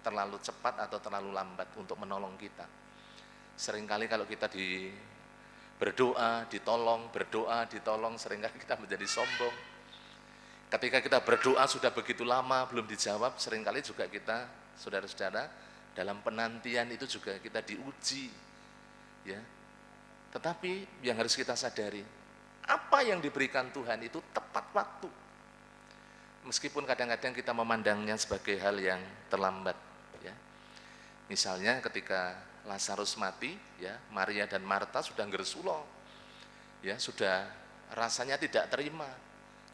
terlalu cepat atau terlalu lambat untuk menolong kita. Seringkali kalau kita berdoa, ditolong, seringkali kita menjadi sombong. Ketika kita berdoa sudah begitu lama belum dijawab, seringkali juga kita, saudara-saudara, dalam penantian itu juga kita diuji, ya. Tetapi yang harus kita sadari, apa yang diberikan Tuhan itu tepat waktu. Meskipun kadang-kadang kita memandangnya sebagai hal yang terlambat, ya. Misalnya ketika Lazarus mati, ya, Maria dan Marta sudah ngersulo, ya, sudah rasanya tidak terima.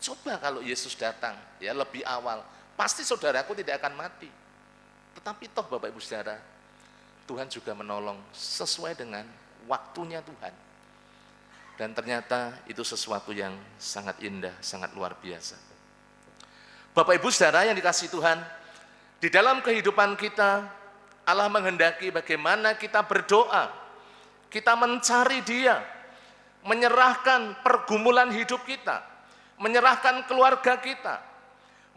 Coba kalau Yesus datang, ya, lebih awal, pasti saudaraku tidak akan mati. Tetapi toh Bapak, Ibu, saudara, Tuhan juga menolong sesuai dengan waktunya Tuhan. Dan ternyata itu sesuatu yang sangat indah, sangat luar biasa. Bapak, Ibu, saudara yang dikasihi Tuhan, di dalam kehidupan kita, Allah menghendaki bagaimana kita berdoa, kita mencari Dia, menyerahkan pergumulan hidup kita, menyerahkan keluarga kita,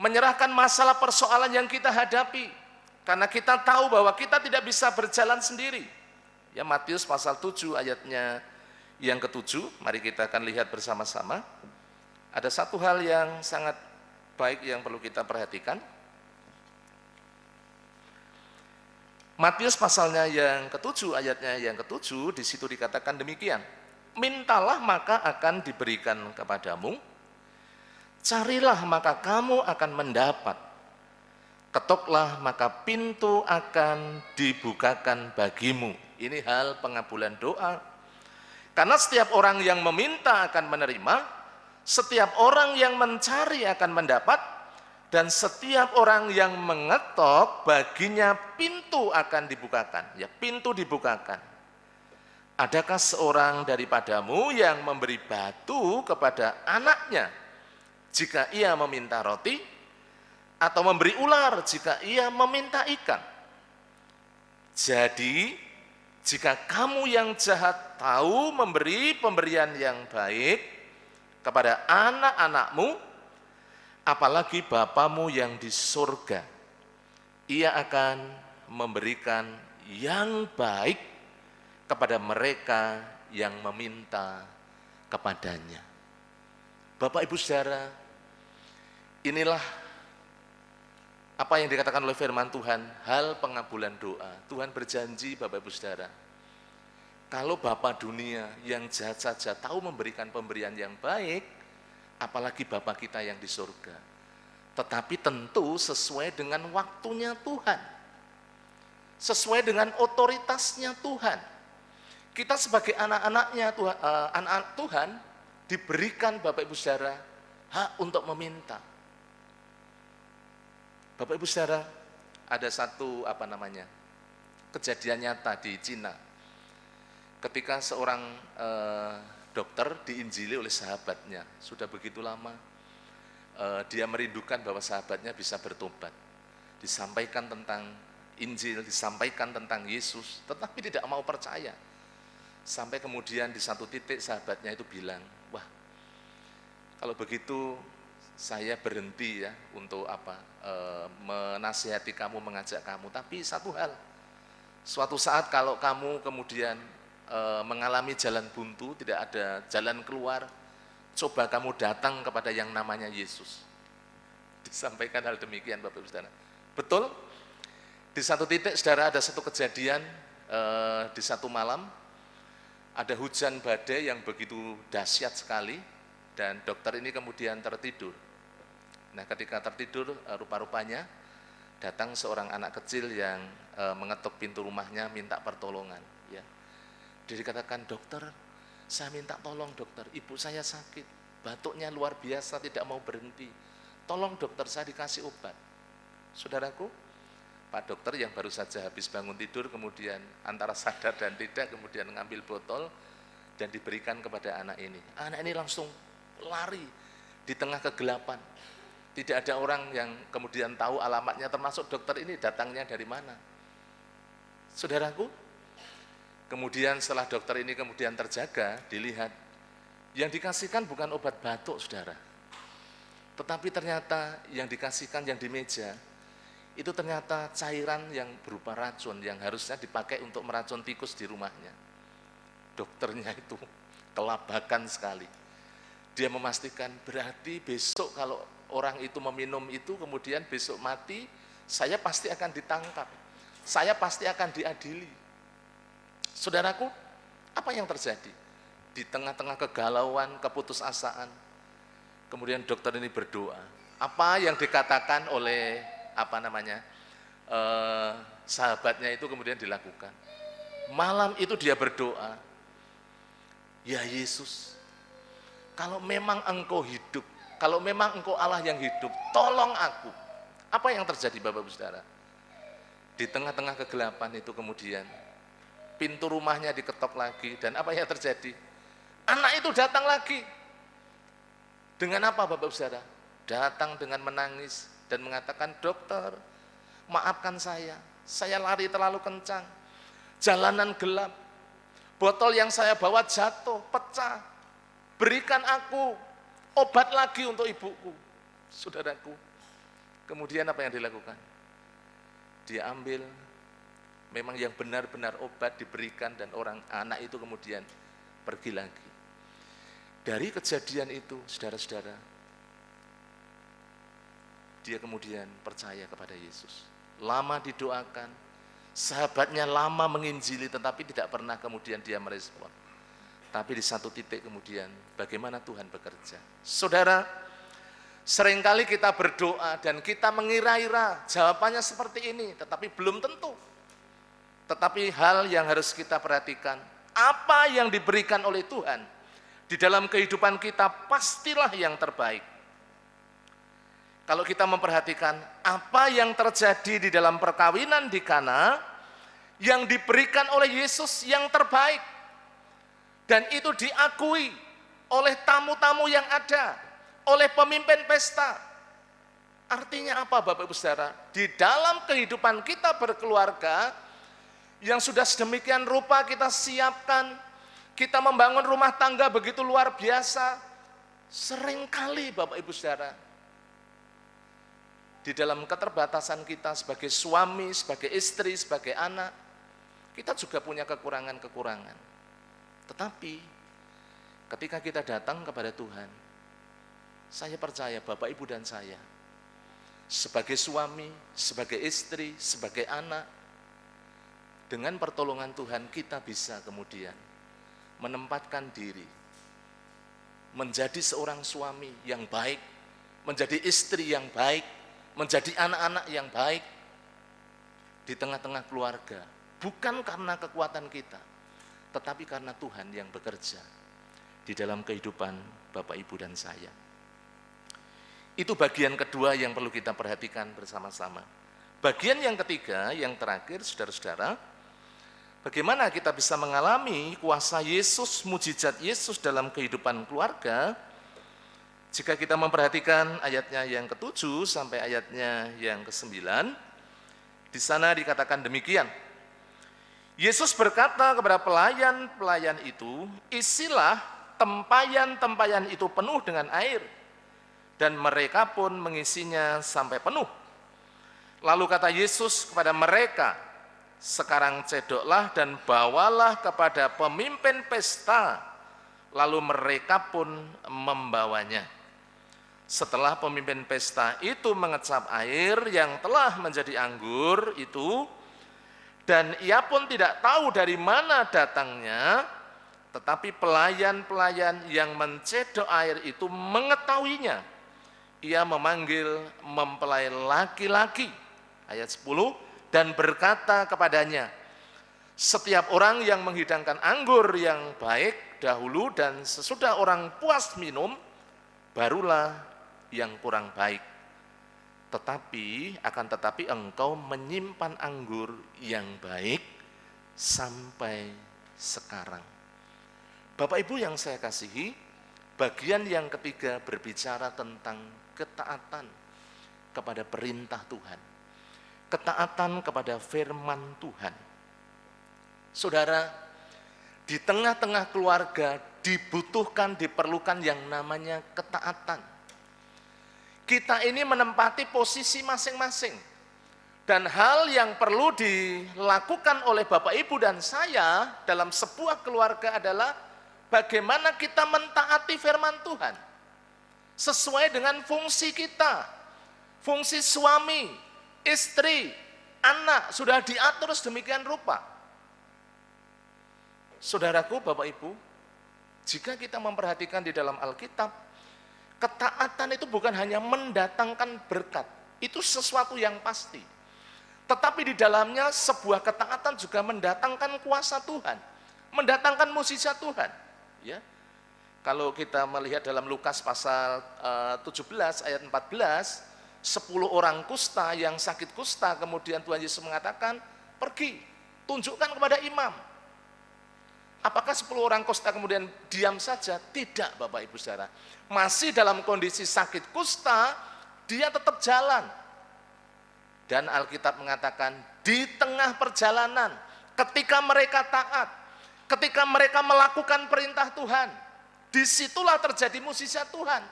menyerahkan masalah persoalan yang kita hadapi. Karena kita tahu bahwa kita tidak bisa berjalan sendiri. Ya, Matius pasal 7 ayatnya yang ke-7, mari kita akan lihat bersama-sama. Ada satu hal yang sangat baik yang perlu kita perhatikan. Matius pasalnya yang ke-7 ayatnya yang ke-7, di situ dikatakan demikian. Mintalah maka akan diberikan kepadamu, carilah maka kamu akan mendapat. Ketoklah maka pintu akan dibukakan bagimu. Ini hal pengabulan doa. Karena setiap orang yang meminta akan menerima, setiap orang yang mencari akan mendapat, dan setiap orang yang mengetok baginya pintu akan dibukakan. Ya, pintu dibukakan. Adakah seorang daripadamu yang memberi batu kepada anaknya jika ia meminta roti? Atau memberi ular jika ia meminta ikan? Jadi, jika kamu yang jahat tahu memberi pemberian yang baik kepada anak-anakmu, apalagi Bapamu yang di surga, Ia akan memberikan yang baik kepada mereka yang meminta kepadanya. Bapak, Ibu, saudara, inilah apa yang dikatakan oleh firman Tuhan, hal pengabulan doa. Tuhan berjanji, Bapak, Ibu, saudara, Kalau Bapa dunia yang jahat saja tahu memberikan pemberian yang baik, apalagi Bapa kita yang di surga. Tetapi tentu sesuai dengan waktunya Tuhan. Sesuai dengan otoritasnya Tuhan. Kita sebagai anak-anaknya Tuhan, anak-anak Tuhan diberikan Bapak Ibu Saudara hak untuk meminta. Bapak Ibu Saudara, ada satu kejadian nyata di Cina. Ketika seorang dokter diinjili oleh sahabatnya, sudah begitu lama dia merindukan bahwa sahabatnya bisa bertobat. Disampaikan tentang Injil, disampaikan tentang Yesus, tetapi tidak mau percaya. Sampai kemudian di satu titik sahabatnya itu bilang, wah, kalau begitu saya berhenti ya untuk menasihati kamu, mengajak kamu. Tapi satu hal, suatu saat kalau kamu kemudian mengalami jalan buntu, tidak ada jalan keluar, coba kamu datang kepada yang namanya Yesus. Disampaikan hal demikian Bapak Ibu Saudara. Betul, di satu titik saudara ada satu kejadian di satu malam, ada hujan badai yang begitu dahsyat sekali, dan dokter ini kemudian tertidur. Nah ketika tertidur, rupa-rupanya datang seorang anak kecil yang mengetuk pintu rumahnya minta pertolongan. Ya. Dia dikatakan, dokter, saya minta tolong dokter, ibu saya sakit, batuknya luar biasa, tidak mau berhenti. Tolong dokter, saya dikasih obat. Saudaraku, Pak dokter yang baru saja habis bangun tidur, kemudian antara sadar dan tidak, kemudian mengambil botol dan diberikan kepada anak ini. Anak ini langsung lari di tengah kegelapan. Tidak ada orang yang kemudian tahu alamatnya, termasuk dokter ini datangnya dari mana. Saudaraku, kemudian setelah dokter ini kemudian terjaga, dilihat, yang dikasihkan bukan obat batuk, saudara. Tetapi ternyata yang dikasihkan yang di meja, itu ternyata cairan yang berupa racun yang harusnya dipakai untuk meracun tikus di rumahnya. Dokternya itu kelabakan sekali. Dia memastikan berarti besok kalau orang itu meminum itu kemudian besok mati, saya pasti akan ditangkap. Saya pasti akan diadili. Saudaraku, apa yang terjadi? Di tengah-tengah kegalauan, keputusasaan, kemudian dokter ini berdoa. Apa yang dikatakan oleh sahabatnya itu kemudian dilakukan. Malam itu dia berdoa, ya Yesus, kalau memang engkau hidup, kalau memang engkau Allah yang hidup, tolong aku. Apa yang terjadi Bapak Ibu Saudara? Di tengah-tengah kegelapan itu kemudian pintu rumahnya diketok lagi, dan apa yang terjadi? Anak itu datang lagi. Dengan apa Bapak Ibu Saudara? Datang dengan menangis dan mengatakan, dokter, maafkan saya lari terlalu kencang, jalanan gelap, botol yang saya bawa jatuh, pecah, berikan aku obat lagi untuk ibuku. Saudaraku, kemudian apa yang dilakukan? Dia ambil memang yang benar-benar obat diberikan, dan anak itu kemudian pergi lagi. Dari kejadian itu, saudara-saudara, dia kemudian percaya kepada Yesus. Lama didoakan, sahabatnya lama menginjili, tetapi tidak pernah kemudian dia merespon. Tapi di satu titik kemudian, bagaimana Tuhan bekerja. Saudara, seringkali kita berdoa dan kita mengira-ira jawabannya seperti ini, tetapi belum tentu. Tetapi hal yang harus kita perhatikan, apa yang diberikan oleh Tuhan di dalam kehidupan kita pastilah yang terbaik. Kalau kita memperhatikan apa yang terjadi di dalam perkawinan di Kana, yang diberikan oleh Yesus yang terbaik, dan itu diakui oleh tamu-tamu yang ada, oleh pemimpin pesta. Artinya apa Bapak Ibu Saudara? Di dalam kehidupan kita berkeluarga, yang sudah sedemikian rupa kita siapkan, kita membangun rumah tangga begitu luar biasa, seringkali Bapak Ibu Saudara, di dalam keterbatasan kita sebagai suami, sebagai istri, sebagai anak, kita juga punya kekurangan-kekurangan. Tetapi ketika kita datang kepada Tuhan, saya percaya Bapak Ibu dan saya, sebagai suami, sebagai istri, sebagai anak, dengan pertolongan Tuhan kita bisa kemudian menempatkan diri, menjadi seorang suami yang baik, menjadi istri yang baik, menjadi anak-anak yang baik di tengah-tengah keluarga. Bukan karena kekuatan kita, tetapi karena Tuhan yang bekerja di dalam kehidupan Bapak, Ibu, dan saya. Itu bagian kedua yang perlu kita perhatikan bersama-sama. Bagian yang ketiga, yang terakhir, saudara-saudara, bagaimana kita bisa mengalami kuasa Yesus, mujizat Yesus dalam kehidupan keluarga. Jika kita memperhatikan ayatnya yang ke-7 sampai ayatnya yang ke-9, di sana dikatakan demikian. Yesus berkata kepada pelayan-pelayan itu, isilah tempayan-tempayan itu penuh dengan air. Dan mereka pun mengisinya sampai penuh. Lalu kata Yesus kepada mereka, sekarang cedoklah dan bawalah kepada pemimpin pesta. Lalu mereka pun membawanya. Setelah pemimpin pesta itu mengecap air yang telah menjadi anggur itu, dan ia pun tidak tahu dari mana datangnya, tetapi pelayan-pelayan yang mencedok air itu mengetahuinya. Ia memanggil mempelai laki-laki, ayat 10, dan berkata kepadanya, setiap orang yang menghidangkan anggur yang baik dahulu dan sesudah orang puas minum, barulah yang kurang baik. Tetapi engkau menyimpan anggur yang baik sampai sekarang. Bapak Ibu yang saya kasihi, bagian yang ketiga berbicara tentang ketaatan kepada perintah Tuhan. Ketaatan kepada firman Tuhan. Saudara, di tengah-tengah keluarga diperlukan yang namanya ketaatan. Kita ini menempati posisi masing-masing. Dan hal yang perlu dilakukan oleh Bapak, Ibu, dan saya dalam sebuah keluarga adalah bagaimana kita mentaati firman Tuhan. Sesuai dengan fungsi kita. Fungsi suami, istri, anak sudah diatur sedemikian rupa. Saudaraku, Bapak, Ibu, jika kita memperhatikan di dalam Alkitab, ketaatan itu bukan hanya mendatangkan berkat, itu sesuatu yang pasti. Tetapi di dalamnya sebuah ketaatan juga mendatangkan kuasa Tuhan, mendatangkan mukjizat Tuhan. Ya, kalau kita melihat dalam Lukas pasal 17 ayat 14, 10 orang kusta yang sakit kusta, kemudian Tuhan Yesus mengatakan, pergi, tunjukkan kepada imam. Apakah 10 orang kusta kemudian diam saja? Tidak, Bapak Ibu Saudara. Masih dalam kondisi sakit kusta, dia tetap jalan. Dan Alkitab mengatakan, di tengah perjalanan, ketika mereka taat, ketika mereka melakukan perintah Tuhan, disitulah terjadi mukjizat Tuhan.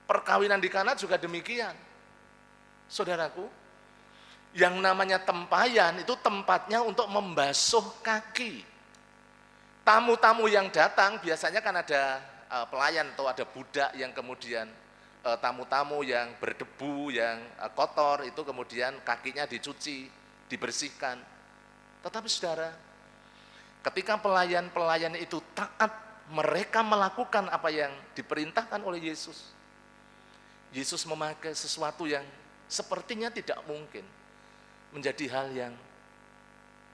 Perkawinan di Kana juga demikian. Saudaraku, yang namanya tempayan itu tempatnya untuk membasuh kaki. Tamu-tamu yang datang biasanya kan ada pelayan atau ada budak yang kemudian tamu-tamu yang berdebu, yang kotor itu kemudian kakinya dicuci, dibersihkan. Tetapi saudara, ketika pelayan-pelayan itu taat, mereka melakukan apa yang diperintahkan oleh Yesus. Yesus memakai sesuatu yang sepertinya tidak mungkin menjadi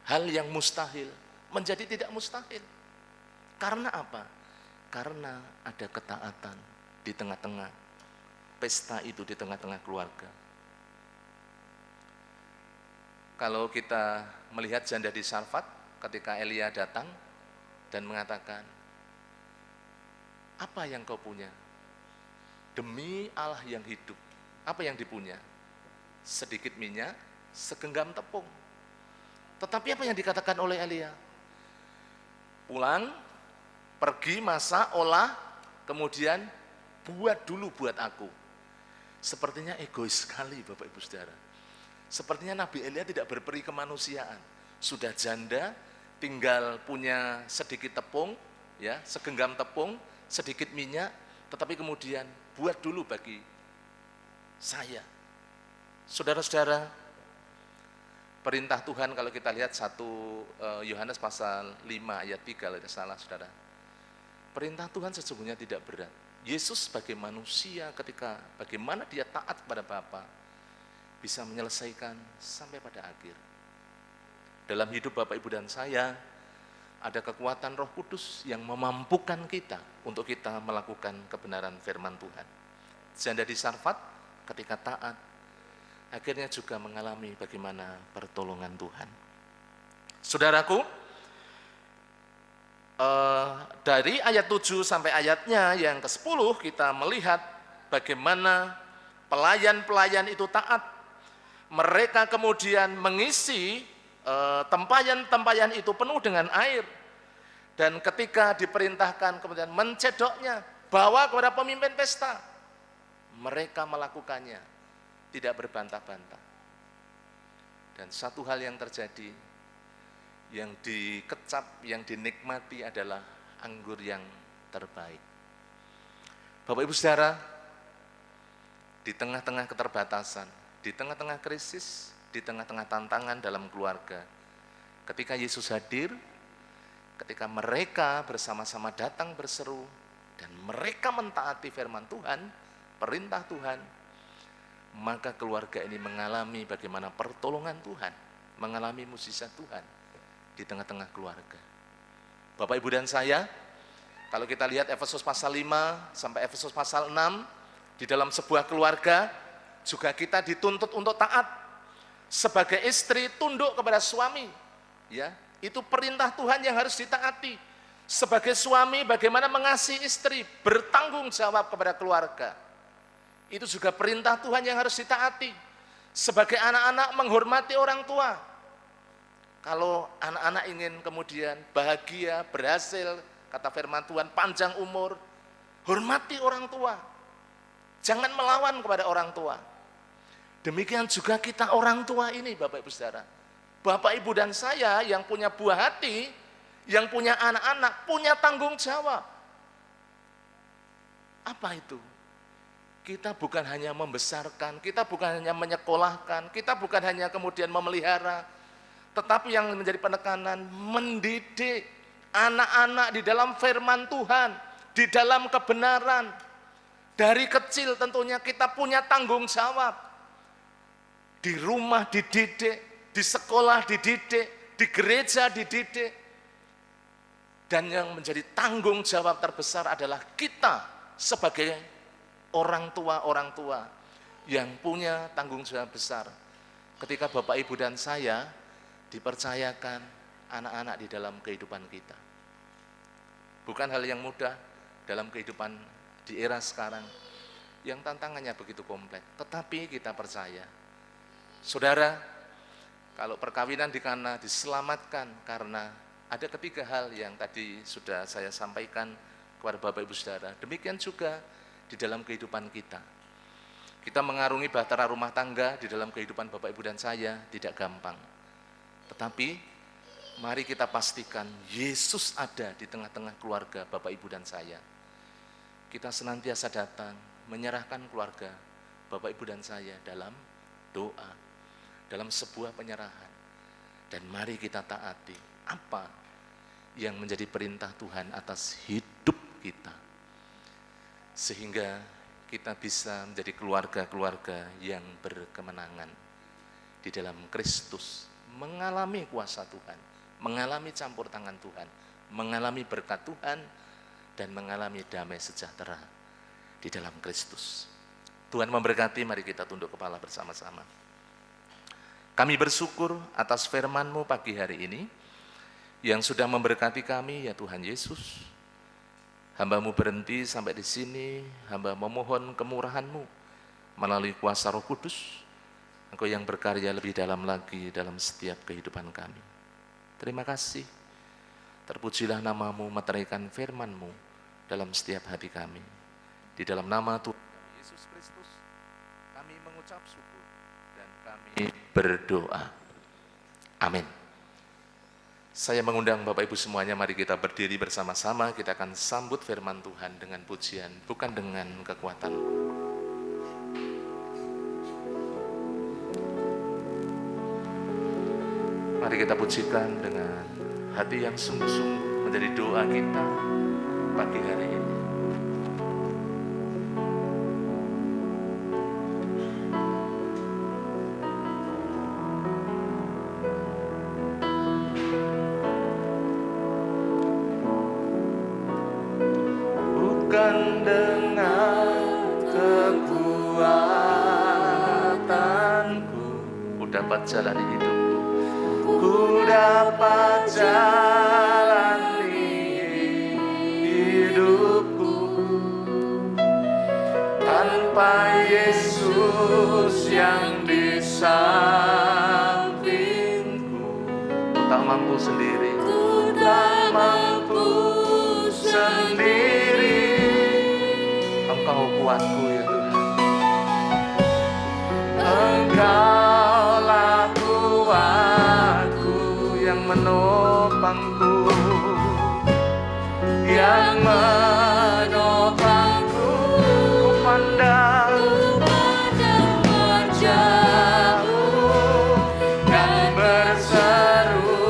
hal yang mustahil, menjadi tidak mustahil. Karena apa? Karena ada ketaatan di tengah-tengah pesta itu, di tengah-tengah keluarga. Kalau kita melihat janda di Sarfat ketika Elia datang dan mengatakan, apa yang kau punya? Demi Allah yang hidup, apa yang dipunya? Sedikit minyak, segenggam tepung. Tetapi apa yang dikatakan oleh Elia? Pulang, pergi, masak, olah, kemudian buat dulu buat aku. Sepertinya egois sekali Bapak Ibu Saudara. Sepertinya Nabi Elia tidak berperi kemanusiaan. Sudah janda, tinggal punya sedikit tepung, ya, segenggam tepung, sedikit minyak, tetapi kemudian buat dulu bagi saya. Saudara-saudara, perintah Tuhan kalau kita lihat 1 Yohanes pasal 5 ayat 3 kalau tidak salah saudara. Perintah Tuhan sesungguhnya tidak berat. Yesus sebagai manusia ketika bagaimana dia taat kepada Bapa bisa menyelesaikan sampai pada akhir. Dalam hidup Bapak Ibu dan saya ada kekuatan Roh Kudus yang memampukan kita untuk kita melakukan kebenaran firman Tuhan. Janda di Sarfat ketika taat akhirnya juga mengalami bagaimana pertolongan Tuhan. Saudaraku, dari ayat 7 sampai ayatnya yang ke-10 kita melihat bagaimana pelayan-pelayan itu taat. Mereka kemudian mengisi tempayan-tempayan itu penuh dengan air. Dan ketika diperintahkan kemudian mencedoknya, bawa kepada pemimpin pesta. Mereka melakukannya, tidak berbantah-bantah. Dan satu hal yang terjadi, yang dikecap, yang dinikmati adalah anggur yang terbaik. Bapak Ibu Saudara, di tengah-tengah keterbatasan, di tengah-tengah krisis, di tengah-tengah tantangan dalam keluarga, ketika Yesus hadir, ketika mereka bersama-sama datang berseru, dan mereka mentaati firman Tuhan, perintah Tuhan, maka keluarga ini mengalami bagaimana pertolongan Tuhan, mengalami mukjizat Tuhan di tengah-tengah keluarga. Bapak, Ibu, dan saya, kalau kita lihat Efesus pasal 5 sampai Efesus pasal 6, di dalam sebuah keluarga, juga kita dituntut untuk taat. Sebagai istri, tunduk kepada suami. Ya, itu perintah Tuhan yang harus ditaati. Sebagai suami, bagaimana mengasihi istri, bertanggung jawab kepada keluarga. Itu juga perintah Tuhan yang harus ditaati. Sebagai anak-anak, menghormati orang tua. Kalau anak-anak ingin kemudian bahagia, berhasil, kata firman Tuhan, panjang umur, hormati orang tua. Jangan melawan kepada orang tua. Demikian juga kita orang tua ini, Bapak Ibu Saudara. Bapak Ibu dan saya yang punya buah hati, yang punya anak-anak, punya tanggung jawab. Apa itu? Kita bukan hanya membesarkan, kita bukan hanya menyekolahkan, kita bukan hanya kemudian memelihara, tetapi yang menjadi penekanan, mendidik anak-anak di dalam firman Tuhan, di dalam kebenaran. Dari kecil tentunya kita punya tanggung jawab. Di rumah dididik, di sekolah dididik, di gereja dididik. Dan yang menjadi tanggung jawab terbesar adalah kita sebagai orang tua yang punya tanggung jawab besar. Ketika Bapak, Ibu, dan saya dipercayakan anak-anak di dalam kehidupan kita. Bukan hal yang mudah dalam kehidupan di era sekarang yang tantangannya begitu kompleks. Tetapi kita percaya, saudara, kalau perkawinan di Kana diselamatkan karena ada ketiga hal yang tadi sudah saya sampaikan kepada Bapak Ibu Saudara. Demikian juga di dalam kehidupan kita. Kita mengarungi bahtera rumah tangga di dalam kehidupan Bapak Ibu dan saya tidak gampang. Tetapi mari kita pastikan Yesus ada di tengah-tengah keluarga Bapak Ibu dan saya. Kita senantiasa datang menyerahkan keluarga Bapak Ibu dan saya dalam doa, dalam sebuah penyerahan. Dan mari kita taati apa yang menjadi perintah Tuhan atas hidup kita. Sehingga kita bisa menjadi keluarga-keluarga yang berkemenangan di dalam Kristus, mengalami kuasa Tuhan, mengalami campur tangan Tuhan, mengalami berkat Tuhan, dan mengalami damai sejahtera di dalam Kristus. Tuhan memberkati, mari kita tunduk kepala bersama-sama. Kami bersyukur atas firman-Mu pagi hari ini, yang sudah memberkati kami, ya Tuhan Yesus. Hamba-Mu berhenti sampai di sini, hamba memohon kemurahan-Mu melalui kuasa Roh Kudus. Engkau yang berkarya lebih dalam lagi dalam setiap kehidupan kami. Terima kasih. Terpujilah nama-Mu, meteraikan firman-Mu dalam setiap hati kami. Di dalam nama Tuhan Yesus Kristus, kami mengucap syukur dan kami berdoa. Amin. Saya mengundang Bapak Ibu semuanya, mari kita berdiri bersama-sama, kita akan sambut firman Tuhan dengan pujian, bukan dengan kekuatan. Mari kita pujikan dengan hati yang sungguh-sungguh menjadi doa kita pagi hari ini. Bukan dengan kekuatanku ku dapat jalani hidupku, ku dapat jalani hidupku tanpa Yesus yang di sampingku. Ku tak mampu sendiri, ku tak mampu sendiri. Engkau kuatku ya Tuhan. Engkaulah kuatku yang menopangku, yang menopangku. Ku pandang wajah-Mu dan berseru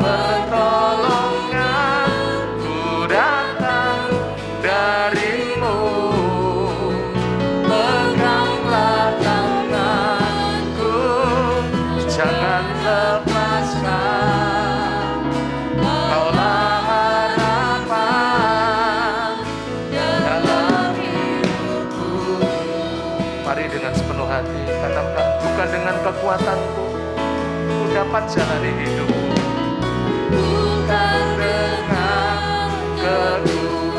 pertolongan-Ku datang dari-Mu. Peganglah tanganku, jangan lepaskan. Kaulah harapan dalam hidupku. Mari dengan sepenuh hati katakan, bukan dengan kekuatanku ku dapat jalani hidupku, bukan dengan kekuatanku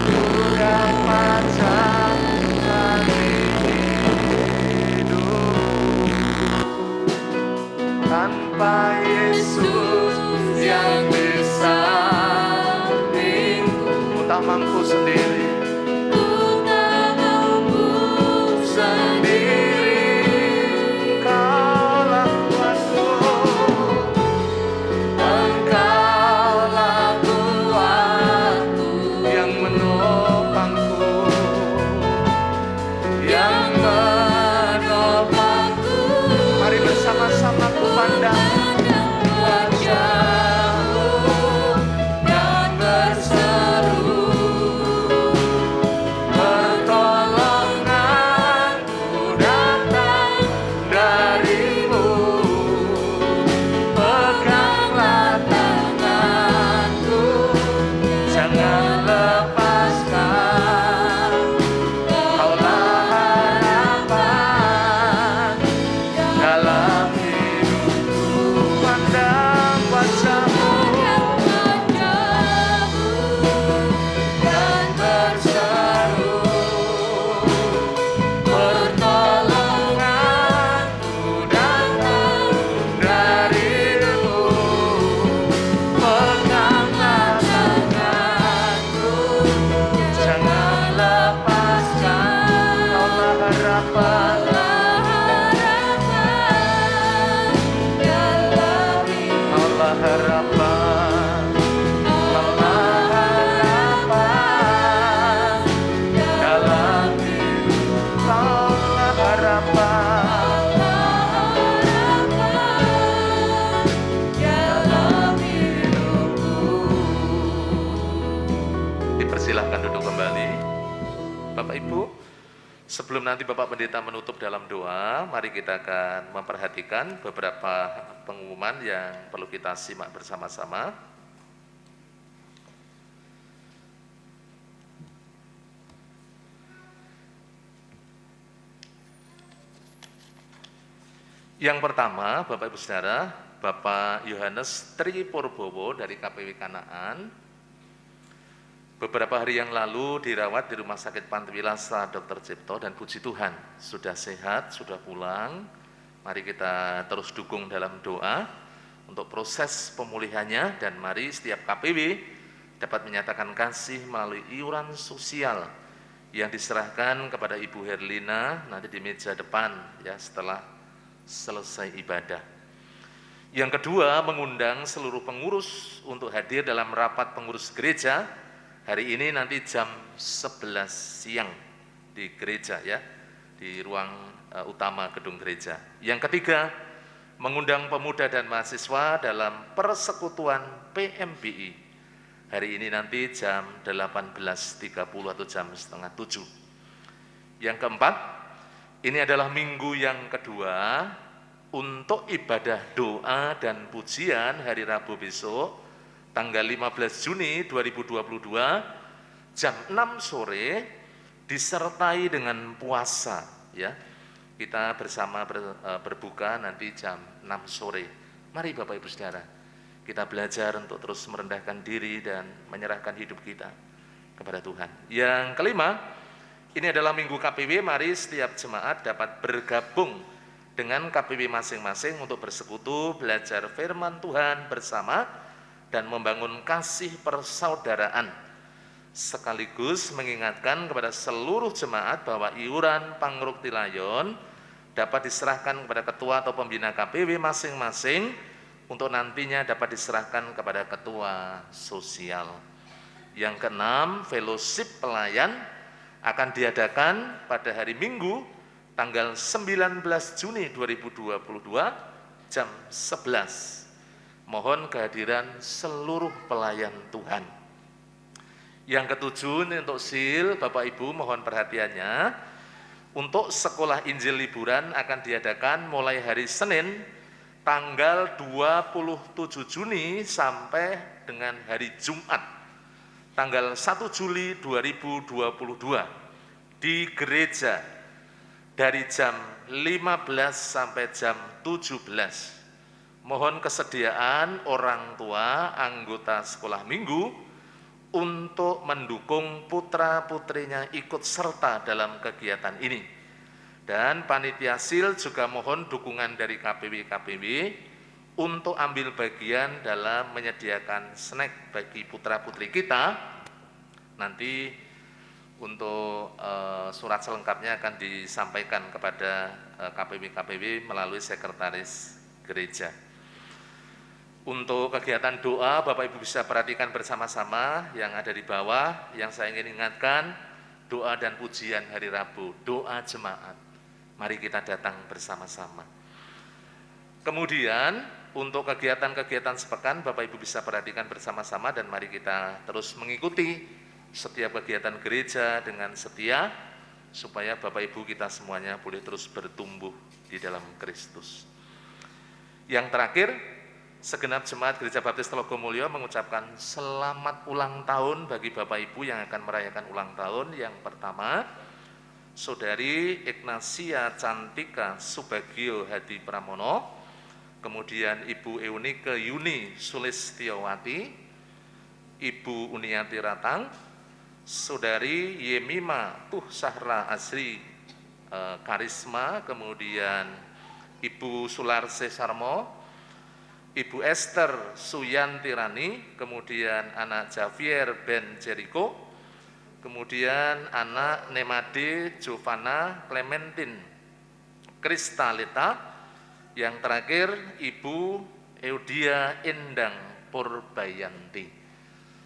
ku dapat jalani hidupku tanpa Yesus yang di sampingku. Ku tak mampu sendiri, Engkaulah kuatku, Engkaulah kuatku yang menopangku, yang menopangku. Mari bersama-sama ku pandang wajah-Mu dan berseru pertolongan-Ku datang dari-Mu. Peganglah tanganku, jangan lepaskan. Kaulah harapan dalam hidupku. Pandang wajah-Mu dan berseru pertolongan-Ku datang dari-Mu. Peganglah tanganku, jangan lepaskan. Kaulah harapan Kaulah harapan, Kaulah harapan dalam hidup. Kaulah harapan dalam hidupku. Dipersilahkan duduk kembali. Bapak Ibu, sebelum nanti Bapak Pendeta menutup dalam doa, mari kita akan memperhatikan beberapa pengumuman yang perlu kita simak bersama-sama. Yang pertama, Bapak Ibu Saudara, Bapak Yohanes Tri Purbowo dari KPW Kanaan beberapa hari yang lalu dirawat di Rumah Sakit Pantiwilasa Dr. Cipto, dan puji Tuhan sudah sehat, sudah pulang. Mari kita terus dukung dalam doa untuk proses pemulihannya, dan mari setiap KPW dapat menyatakan kasih melalui iuran sosial yang diserahkan kepada Ibu Herlina nanti di meja depan ya setelah selesai ibadah. Yang kedua, mengundang seluruh pengurus untuk hadir dalam rapat pengurus gereja hari ini nanti jam 11 siang di gereja ya. di ruang utama gedung gereja. Yang ketiga, mengundang pemuda dan mahasiswa dalam persekutuan PMBI. Hari ini nanti jam 18.30 atau jam setengah 7. Yang keempat, ini adalah minggu yang kedua untuk ibadah doa dan pujian hari Rabu besok, tanggal 15 Juni 2022, jam 6 sore, disertai dengan puasa, ya. Kita bersama berbuka nanti jam 6 sore. Mari Bapak Ibu Saudara, kita belajar untuk terus merendahkan diri dan menyerahkan hidup kita kepada Tuhan. Yang kelima, ini adalah minggu KPW, mari setiap jemaat dapat bergabung dengan KPW masing-masing untuk bersekutu, belajar firman Tuhan bersama, dan membangun kasih persaudaraan. Sekaligus mengingatkan kepada seluruh jemaat bahwa iuran Pangrukti Layon dapat diserahkan kepada ketua atau pembina KPW masing-masing untuk nantinya dapat diserahkan kepada ketua sosial. Yang keenam, fellowship pelayan akan diadakan pada hari Minggu tanggal 19 Juni 2022 jam 11. Mohon kehadiran seluruh pelayan Tuhan. Yang ketujuh, ini untuk SIL, Bapak Ibu mohon perhatiannya. Untuk sekolah Injil liburan akan diadakan mulai hari Senin tanggal 27 Juni sampai dengan hari Jumat tanggal 1 Juli 2022 di gereja dari jam 15 sampai jam 17. Mohon kesediaan orang tua anggota sekolah minggu untuk mendukung putra-putrinya ikut serta dalam kegiatan ini. Dan panitia SIL juga mohon dukungan dari KPW-KPW untuk ambil bagian dalam menyediakan snack bagi putra-putri kita. Nanti untuk surat selengkapnya akan disampaikan kepada KPW-KPW melalui sekretaris gereja. Untuk kegiatan doa, Bapak Ibu bisa perhatikan bersama-sama yang ada di bawah. Yang saya ingin ingatkan, doa dan pujian hari Rabu, doa jemaat. Mari kita datang bersama-sama. Kemudian, untuk kegiatan-kegiatan sepekan, Bapak Ibu bisa perhatikan bersama-sama dan mari kita terus mengikuti setiap kegiatan gereja dengan setia, supaya Bapak Ibu kita semuanya boleh terus bertumbuh di dalam Kristus. Yang terakhir, segenap jemaat Gereja Baptis Telogomulyo mengucapkan selamat ulang tahun bagi Bapak Ibu yang akan merayakan ulang tahun. Yang pertama, Saudari Ignacia Cantika Subagio Hadi Pramono, kemudian Ibu Eunike Yuni Sulistiowati, Ibu Uniati Ratang, Saudari Yemima Tuh Sahra Azri Karisma, kemudian Ibu Sularse Sarmo, Ibu Esther Suyanti Rani, kemudian anak Javier Ben Jericho, kemudian anak Nemade Jovana Clementine Kristalita, yang terakhir Ibu Eudia Endang Purbayanti.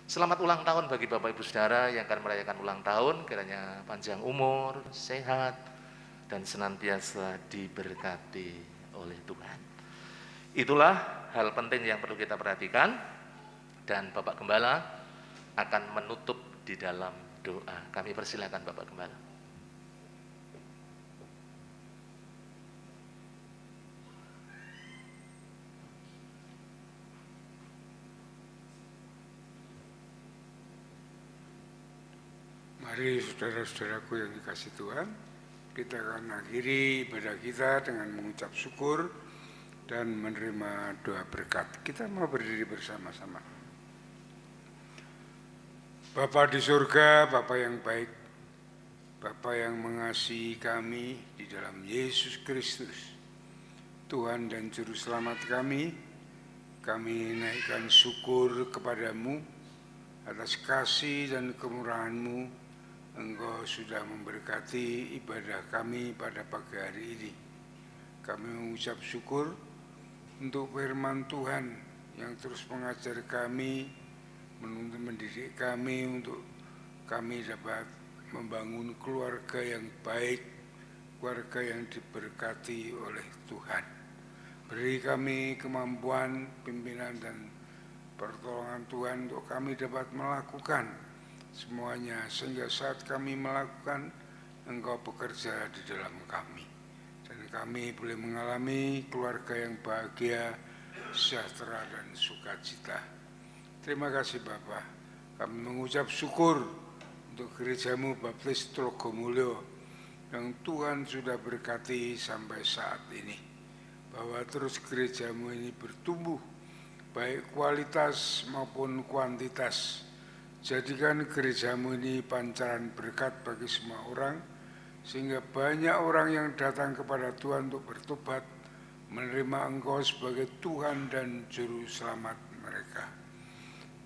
Selamat ulang tahun bagi Bapak Ibu Saudara yang akan merayakan ulang tahun, kiranya panjang umur, sehat, dan senantiasa diberkati oleh Tuhan. Itulah hal penting yang perlu kita perhatikan, dan Bapak Gembala akan menutup di dalam doa. Kami persilakan Bapak Gembala. Mari saudara-saudaraku yang dikasih Tuhan, kita akan akhiri ibadah kita dengan mengucap syukur dan menerima doa berkat. Kita mau berdiri bersama-sama. Bapa di surga, Bapa yang baik, Bapa yang mengasihi kami di dalam Yesus Kristus, Tuhan dan Juru Selamat kami naikkan syukur kepadamu atas kasih dan kemurahan-Mu. Engkau sudah memberkati ibadah kami pada pagi hari ini. Kami mengucap syukur untuk firman Tuhan yang terus mengajar kami, menuntun mendidik kami untuk kami dapat membangun keluarga yang baik keluarga yang diberkati oleh Tuhan. Beri kami kemampuan, pimpinan dan pertolongan Tuhan untuk kami dapat melakukan semuanya, sehingga saat kami melakukan, Engkau bekerja di dalam kami. Dan kami boleh mengalami keluarga yang bahagia, sejahtera dan sukacita. Terima kasih Bapa. Kami mengucap syukur untuk gerejamu Baptis Trogomulyo yang Tuhan sudah berkati sampai saat ini. Bahwa terus gerejamu ini bertumbuh, baik kualitas maupun kuantitas. Jadikan gerejamu ini pancaran berkat bagi semua orang, sehingga banyak orang yang datang kepada Tuhan untuk bertobat, menerima Engkau sebagai Tuhan dan Juru Selamat mereka.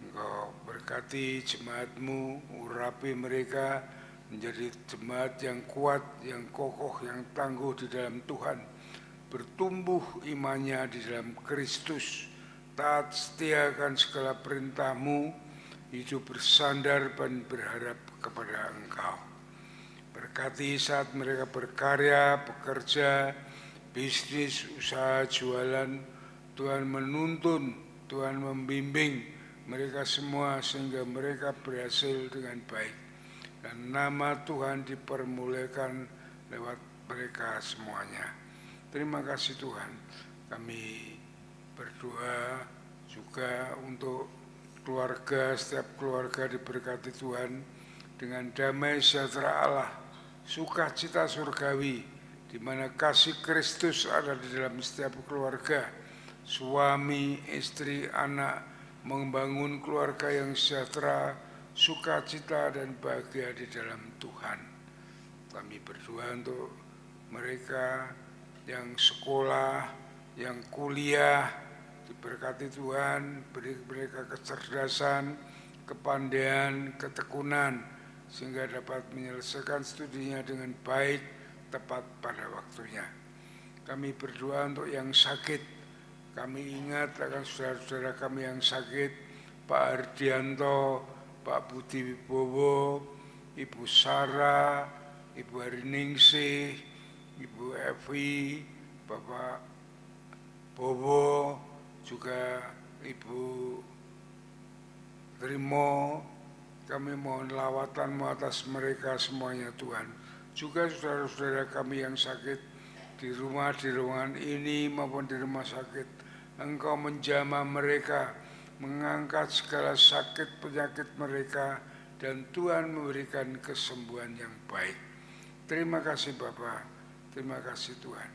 Engkau berkati jemaat-Mu, urapi mereka menjadi jemaat yang kuat, yang kokoh, yang tangguh di dalam Tuhan, bertumbuh imannya di dalam Kristus, taat setia akan segala perintah-Mu, hidup bersandar dan berharap kepada Engkau. Berkati saat mereka berkarya, bekerja, bisnis, usaha, jualan, Tuhan menuntun, Tuhan membimbing mereka semua sehingga mereka berhasil dengan baik. Dan nama Tuhan dipermuliakan lewat mereka semuanya. Terima kasih Tuhan. Kami berdoa juga untuk keluarga, setiap keluarga diberkati Tuhan dengan damai sejahtera Allah, sukacita surgawi, di mana kasih Kristus ada di dalam setiap keluarga. Suami, istri, anak membangun keluarga yang sejahtera, sukacita dan bahagia di dalam Tuhan. Kami berdoa untuk mereka yang sekolah, yang kuliah, diberkati Tuhan, beri mereka kecerdasan, kepandaian, ketekunan, sehingga dapat menyelesaikan studinya dengan baik, tepat pada waktunya. Kami berdoa untuk yang sakit. Kami ingat akan saudara-saudara kami yang sakit, Pak Ardianto, Pak Budi Wibowo, Ibu Sarah, Ibu Hariningsih, Ibu Evi, Bapak Bowo, juga Ibu Trimo. Kami mohon lawatan-Mu atas mereka semuanya Tuhan. Juga saudara-saudara kami yang sakit di rumah, di ruangan ini maupun di rumah sakit, Engkau menjamah mereka, mengangkat segala sakit penyakit mereka, dan Tuhan memberikan kesembuhan yang baik. Terima kasih Bapa, terima kasih Tuhan.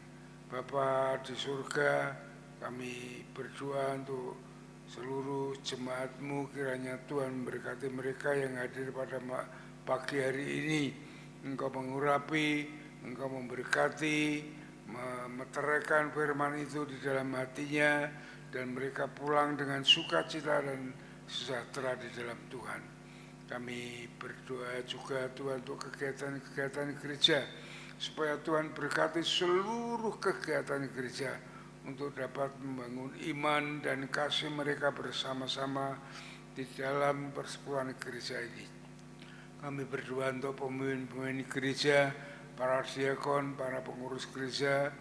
Bapa di surga, kami berdoa untuk seluruh jemaat-Mu, kiranya Tuhan memberkati mereka yang hadir pada pagi hari ini. Engkau mengurapi, Engkau memberkati, meteraikan firman itu di dalam hatinya, dan mereka pulang dengan sukacita dan sejahtera di dalam Tuhan. Kami berdoa juga Tuhan untuk kegiatan-kegiatan gereja, supaya Tuhan berkati seluruh kegiatan gereja untuk dapat membangun iman dan kasih mereka bersama-sama di dalam persekutuan gereja ini. Kami berdoa untuk pemimpin gereja, para diakon, para pengurus gereja,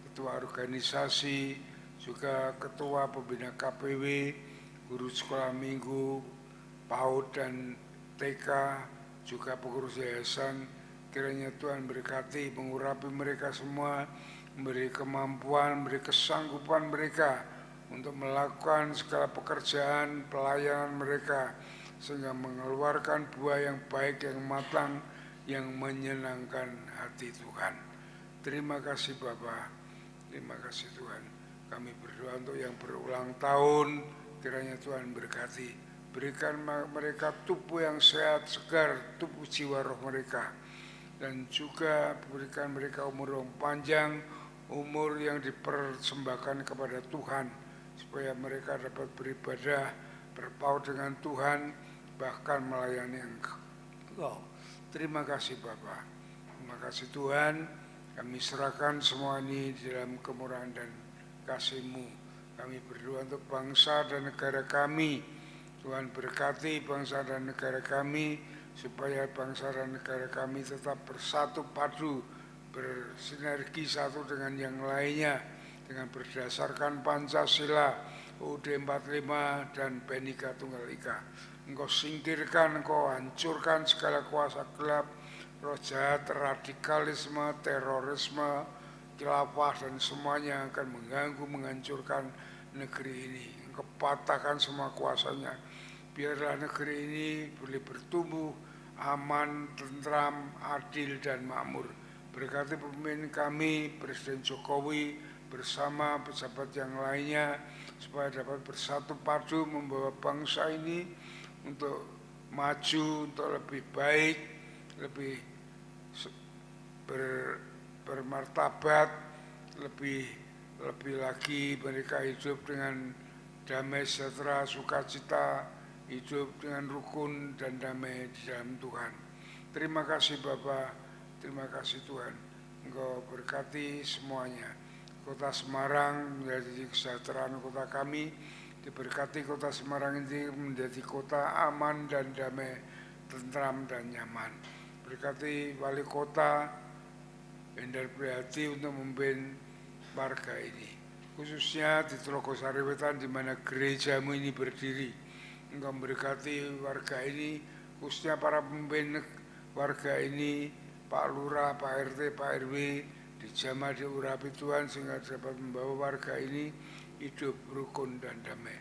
ketua organisasi, juga ketua pembina KPW, guru sekolah minggu, PAUD dan TK, juga pengurus yayasan. Kiranya Tuhan berkati, mengurapi mereka semua, memberi kemampuan, memberi kesanggupan mereka untuk melakukan segala pekerjaan, pelayanan mereka, sehingga mengeluarkan buah yang baik, yang matang, yang menyenangkan hati Tuhan. Terima kasih Bapa, terima kasih Tuhan. Kami berdoa untuk yang berulang tahun, kiranya Tuhan berkati, berikan mereka tubuh yang sehat, segar, tubuh jiwa roh mereka, dan juga berikan mereka umur yang panjang, umur yang dipersembahkan kepada Tuhan, supaya mereka dapat beribadah, berpaut dengan Tuhan, bahkan melayani Engkau. Terima kasih Bapa, terima kasih Tuhan. Kami serahkan semua ini di dalam kemurahan dan kasih-Mu. Kami berdoa untuk bangsa dan negara kami. Tuhan berkati bangsa dan negara kami, supaya bangsa dan negara kami tetap bersatu padu bersinergi satu dengan yang lainnya dengan berdasarkan Pancasila, UUD 45 dan Bhinneka Tunggal Ika. Engkau singkirkan, engkau hancurkan segala kuasa gelap, roh jahat, radikalisme, terorisme, khilafah dan semuanya akan mengganggu, menghancurkan negeri ini. Engkau patahkan semua kuasanya. Biarlah negeri ini boleh bertumbuh aman, tentram, adil dan makmur. Berkati pemimpin kami, Presiden Jokowi bersama pejabat yang lainnya supaya dapat bersatu padu membawa bangsa ini untuk maju, untuk lebih baik, lebih bermartabat, lebih lagi mereka hidup dengan damai sejahtera, sukacita, hidup dengan rukun dan damai di dalam Tuhan. Terima kasih Bapa, terima kasih Tuhan. Engkau berkati semuanya. Kota Semarang menjadi kesejahteraan kota kami. Diberkati kota Semarang ini menjadi kota aman dan damai, tentram dan nyaman. Berkati wali kota Endar Prihaty untuk memimpin warga ini. Khususnya di Telogosari Wetan di mana gerejamu ini berdiri. Engkau memberkati warga ini, khususnya para pemimpin warga ini, Pak Lurah, Pak RT, Pak RW, dijamah diurapi Tuhan sehingga dapat membawa warga ini hidup rukun dan damai.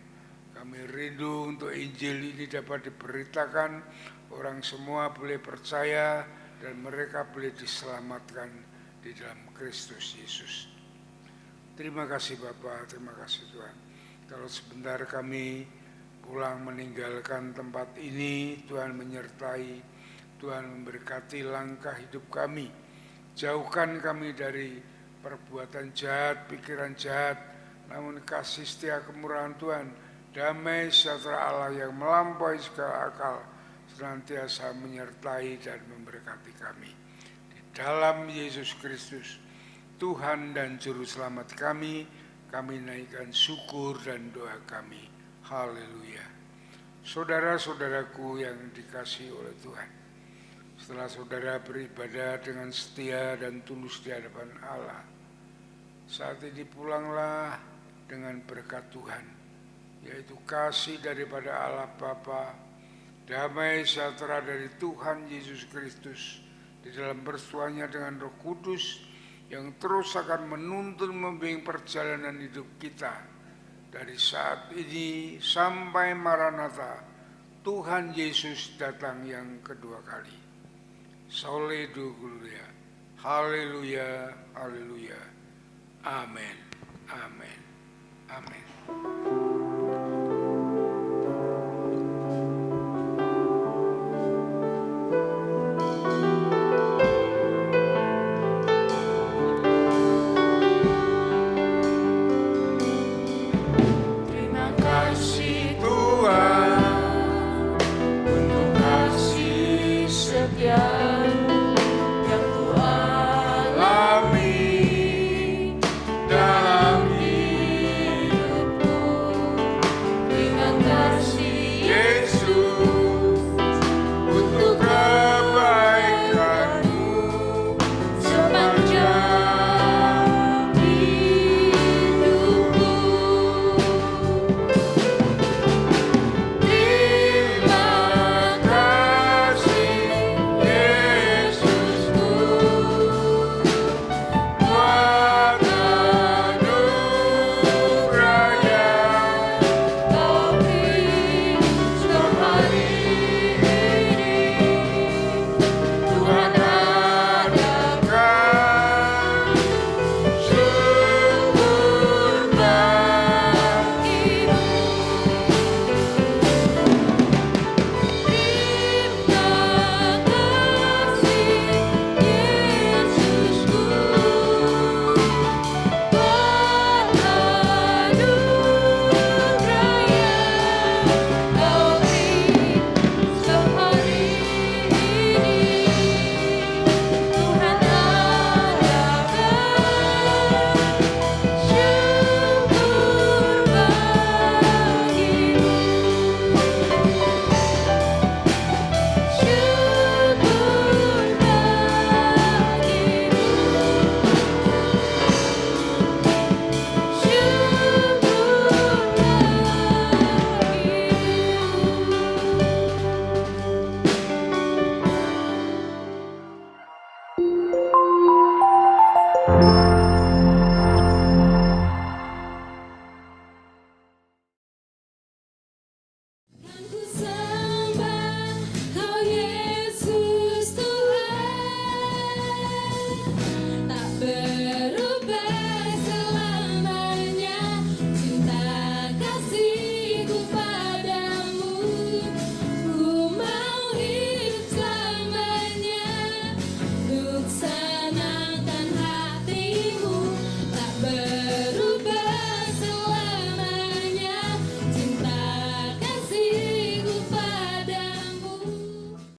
Kami rindu untuk Injil ini dapat diberitakan, orang semua boleh percaya dan mereka boleh diselamatkan di dalam Kristus Yesus. Terima kasih Bapa, terima kasih Tuhan. Kalau sebentar kami pulang meninggalkan tempat ini, Tuhan menyertai, Tuhan memberkati langkah hidup kami. Jauhkan kami dari perbuatan jahat, pikiran jahat, namun kasih setia kemurahan Tuhan, damai sejahtera Allah yang melampaui segala akal, senantiasa menyertai dan memberkati kami. Di dalam Yesus Kristus, Tuhan dan Juru Selamat kami naikkan syukur dan doa kami. Haleluya. Saudara-saudaraku yang dikasihi oleh Tuhan, setelah saudara beribadah dengan setia dan tulus di hadapan Allah, saat ini pulanglah dengan berkat Tuhan, yaitu kasih daripada Allah Bapa, damai sejahtera dari Tuhan Yesus Kristus di dalam persuanya dengan Roh Kudus yang terus akan menuntun membimbing perjalanan hidup kita dari saat ini sampai Maranatha, Tuhan Yesus datang yang kedua kali. Soledo Gloria. Haleluya, haleluya. Amin, amin, amin.